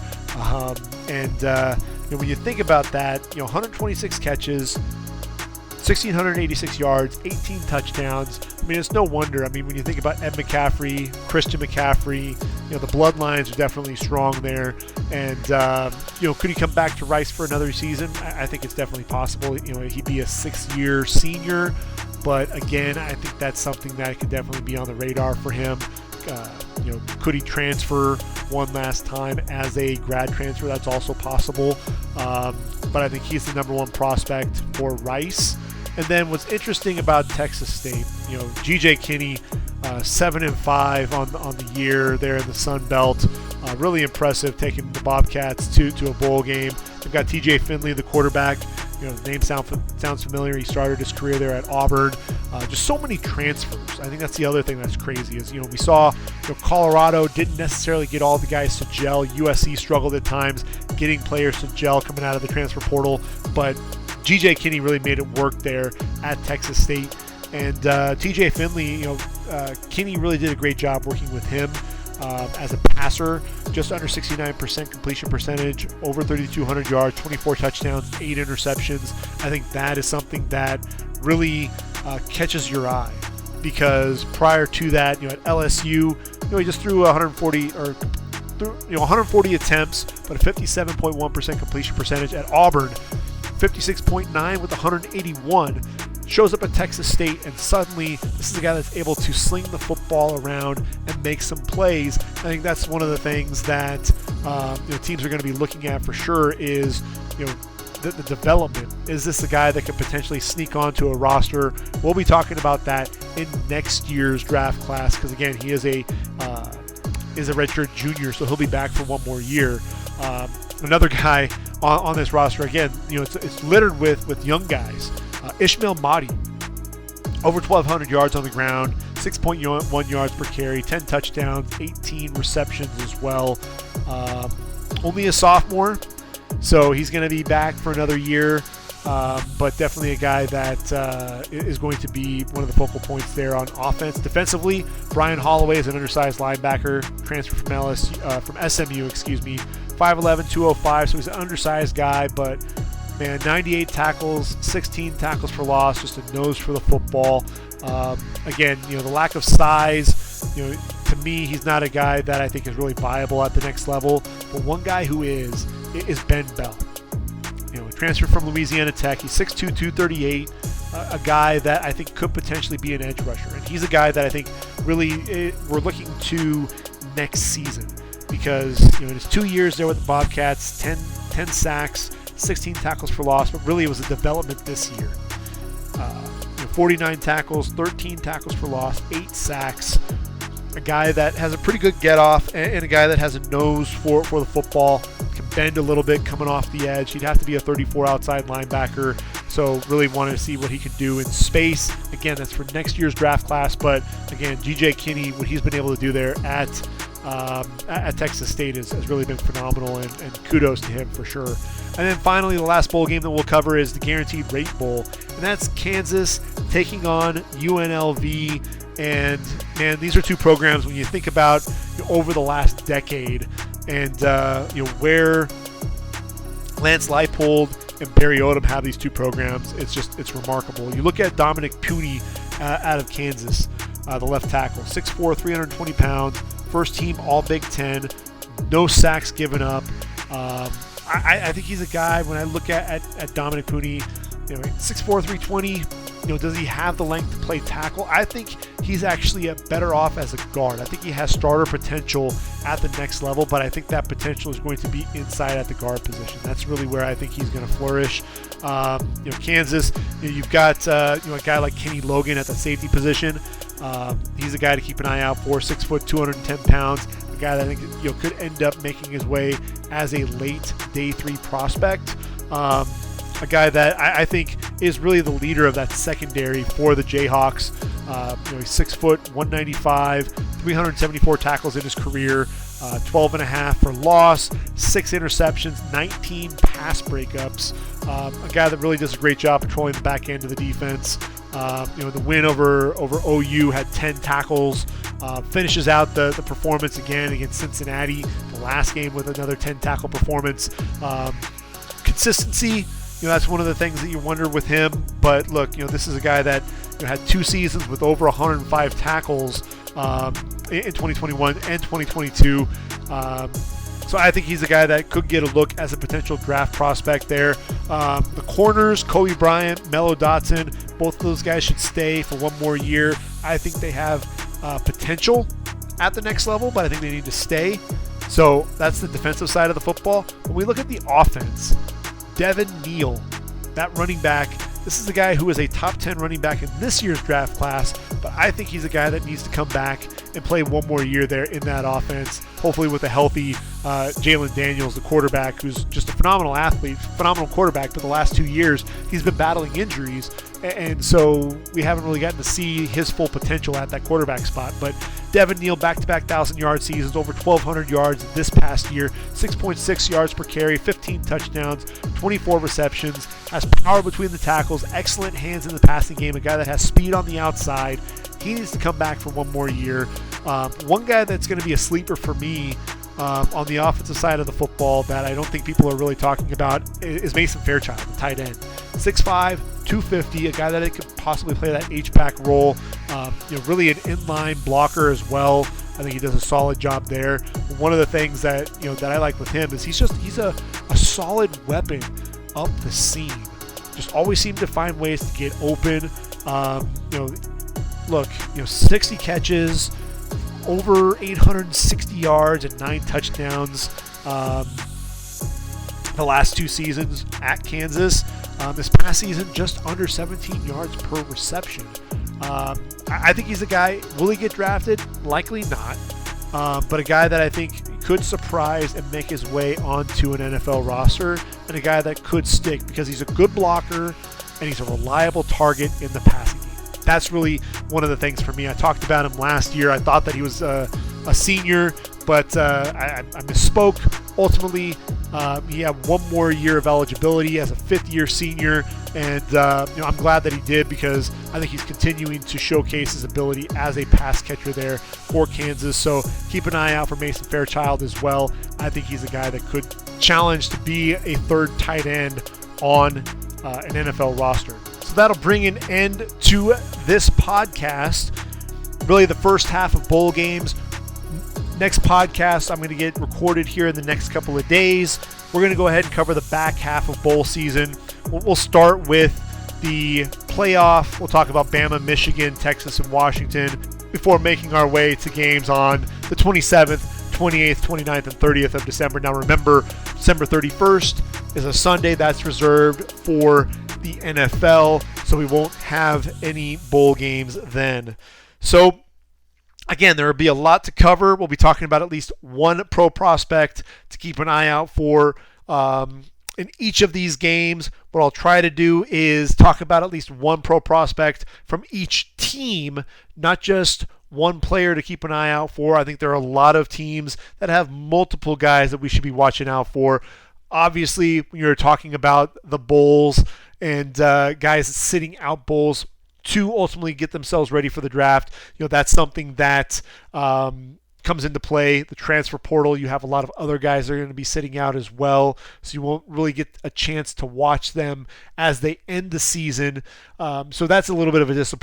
When you think about that, 126 catches, 1,686 yards, 18 touchdowns. I mean, it's no wonder. I mean, when you think about Ed McCaffrey, Christian McCaffrey, the bloodlines are definitely strong there. And, could he come back to Rice for another season? I think it's definitely possible. He'd be a 6-year senior. But, again, I think that's something that could definitely be on the radar for him. Could he transfer one last time as a grad transfer? That's also possible. But I think he's the number one prospect for Rice. And then what's interesting about Texas State, G.J. Kinney, 7-5 on the year there in the Sun Belt. Really impressive, taking the Bobcats to a bowl game. They've got T.J. Finley, the quarterback. The name sounds familiar. He started his career there at Auburn. Just so many transfers. I think that's the other thing that's crazy is, we saw Colorado didn't necessarily get all the guys to gel. USC struggled at times getting players to gel coming out of the transfer portal. But G.J. Kinney really made it work there at Texas State. And T.J. Finley, Kinney really did a great job working with him as a passer. Just under 69% completion percentage, over 3,200 yards, 24 touchdowns, 8 interceptions. I think that is something that really catches your eye because prior to that, at LSU, he just threw 140 attempts, but a 57.1% completion percentage. At Auburn, 56.9 with 181. Shows up at Texas State, and suddenly this is a guy that's able to sling the football around and make some plays. I think that's one of the things that teams are going to be looking at for sure is the development. Is this a guy that could potentially sneak onto a roster? We'll be talking about that in next year's draft class because again, he is a redshirt junior, so he'll be back for one more year. Another guy on this roster, again, it's littered with young guys. Ishmael Mahdi, over 1,200 yards on the ground, 6.1 yards per carry, 10 touchdowns, 18 receptions as well. Only a sophomore, so he's going to be back for another year, but definitely a guy that is going to be one of the focal points there on offense. Defensively, Brian Holloway is an undersized linebacker, transfer from SMU, 5'11", 205, so he's an undersized guy, but 98 tackles, 16 tackles for loss, just a nose for the football. Again, the lack of size, to me, he's not a guy that I think is really viable at the next level. But one guy who is Ben Bell. Transfer from Louisiana Tech. He's 6'2", 238, a guy that I think could potentially be an edge rusher. And he's a guy that I think really we're looking to next season because, in his 2 years there with the Bobcats, 10 sacks, 16 tackles for loss, but really it was a development this year. 49 tackles, 13 tackles for loss, 8 sacks. A guy that has a pretty good get-off and a guy that has a nose for the football, can bend a little bit coming off the edge. He'd have to be a 34 outside linebacker, so really wanted to see what he could do in space. Again, that's for next year's draft class, but again, G.J. Kinney, what he's been able to do there at Texas State has really been phenomenal, and kudos to him for sure. And then finally, the last bowl game that we'll cover is the Guaranteed Rate Bowl, and that's Kansas taking on UNLV. And man, these are two programs when you think about over the last decade, and where Lance Leipold and Barry Odom have these two programs. It's remarkable. You look at Dominic Puni out of Kansas, the left tackle, 6'4", 320 pounds, first team All Big Ten, no sacks given up. I think he's a guy, when I look at Dominic Puni, 6'4", 320, does he have the length to play tackle? I think he's actually better off as a guard. I think he has starter potential at the next level, but I think that potential is going to be inside at the guard position. That's really where I think he's going to flourish. Kansas, you've got a guy like Kenny Logan at the safety position. He's a guy to keep an eye out for. 6 foot, 210 pounds. A guy that I think could end up making his way as a late day 3 prospect. A guy that I think is really the leader of that secondary for the Jayhawks. He's 6 foot, 195, 374 tackles in his career, 12.5 for loss, 6 interceptions, 19 pass breakups. A guy that really does a great job patrolling the back end of the defense. The win over OU had 10 tackles. Finishes out the performance again against Cincinnati, the last game, with another 10 tackle performance. Consistency. That's one of the things that you wonder with him. But look, this is a guy that had 2 seasons with over 105 tackles in 2021 and 2022. So I think he's a guy that could get a look as a potential draft prospect there. The corners, Kobe Bryant, Mello Dotson, both of those guys should stay for 1 more year. I think they have potential at the next level, but I think they need to stay. So that's the defensive side of the football. When we look at the offense, Devin Neal, that running back, this is a guy who is a top 10 running back in this year's draft class, but I think he's a guy that needs to come back and play 1 more year there in that offense, hopefully with a healthy Jalen Daniels, the quarterback, who's just a phenomenal athlete, phenomenal quarterback, but the last 2 years he's been battling injuries, and so we haven't really gotten to see his full potential at that quarterback spot. But Devin Neal, back-to-back 1,000-yard seasons, over 1,200 yards this past year, 6.6 yards per carry, 15 touchdowns, 24 receptions, has power between the tackles, excellent hands in the passing game, a guy that has speed on the outside. He needs to come back for 1 more year. One guy that's going to be a sleeper for me on the offensive side of the football that I don't think people are really talking about is Mason Fairchild, the tight end. 6'5", 250, a guy that could possibly play that H-back role. Really an inline blocker as well. I think he does a solid job there. One of the things that that I like with him is he's a solid weapon up the seam. Just always seems to find ways to get open. 60 catches, over 860 yards and 9 touchdowns the last 2 seasons at Kansas. This past season, just under 17 yards per reception. I think he's a guy, will he get drafted? Likely not. But a guy that I think could surprise and make his way onto an NFL roster, and a guy that could stick because he's a good blocker and he's a reliable target in the passing game. That's really one of the things for me. I talked about him last year. I thought that he was a senior, but I misspoke. Ultimately, he had 1 more year of eligibility as a 5th-year senior, and I'm glad that he did, because I think he's continuing to showcase his ability as a pass catcher there for Kansas. So keep an eye out for Mason Fairchild as well. I think he's a guy that could challenge to be a 3rd tight end on an NFL roster. So that'll bring an end to this podcast. Really the first half of bowl games. Next podcast I'm going to get recorded here in the next couple of days. We're going to go ahead and cover the back half of bowl season. We'll start with the playoff. We'll talk about Bama, Michigan, Texas, and Washington before making our way to games on the 27th, 28th, 29th, and 30th of December. Now remember, December 31st is a Sunday. That's reserved for the NFL, so we won't have any bowl games then. So again, there will be a lot to cover. We'll be talking about at least 1 pro prospect to keep an eye out for in each of these games. What I'll try to do is talk about at least 1 pro prospect from each team, not just 1 player to keep an eye out for. I think there are a lot of teams that have multiple guys that we should be watching out for. Obviously, when you're talking about the bowls and guys sitting out bowls to ultimately get themselves ready for the draft, that's something that comes into play. The transfer portal, you have a lot of other guys that are going to be sitting out as well, so you won't really get a chance to watch them as they end the season. So that's a little bit of a disappointment.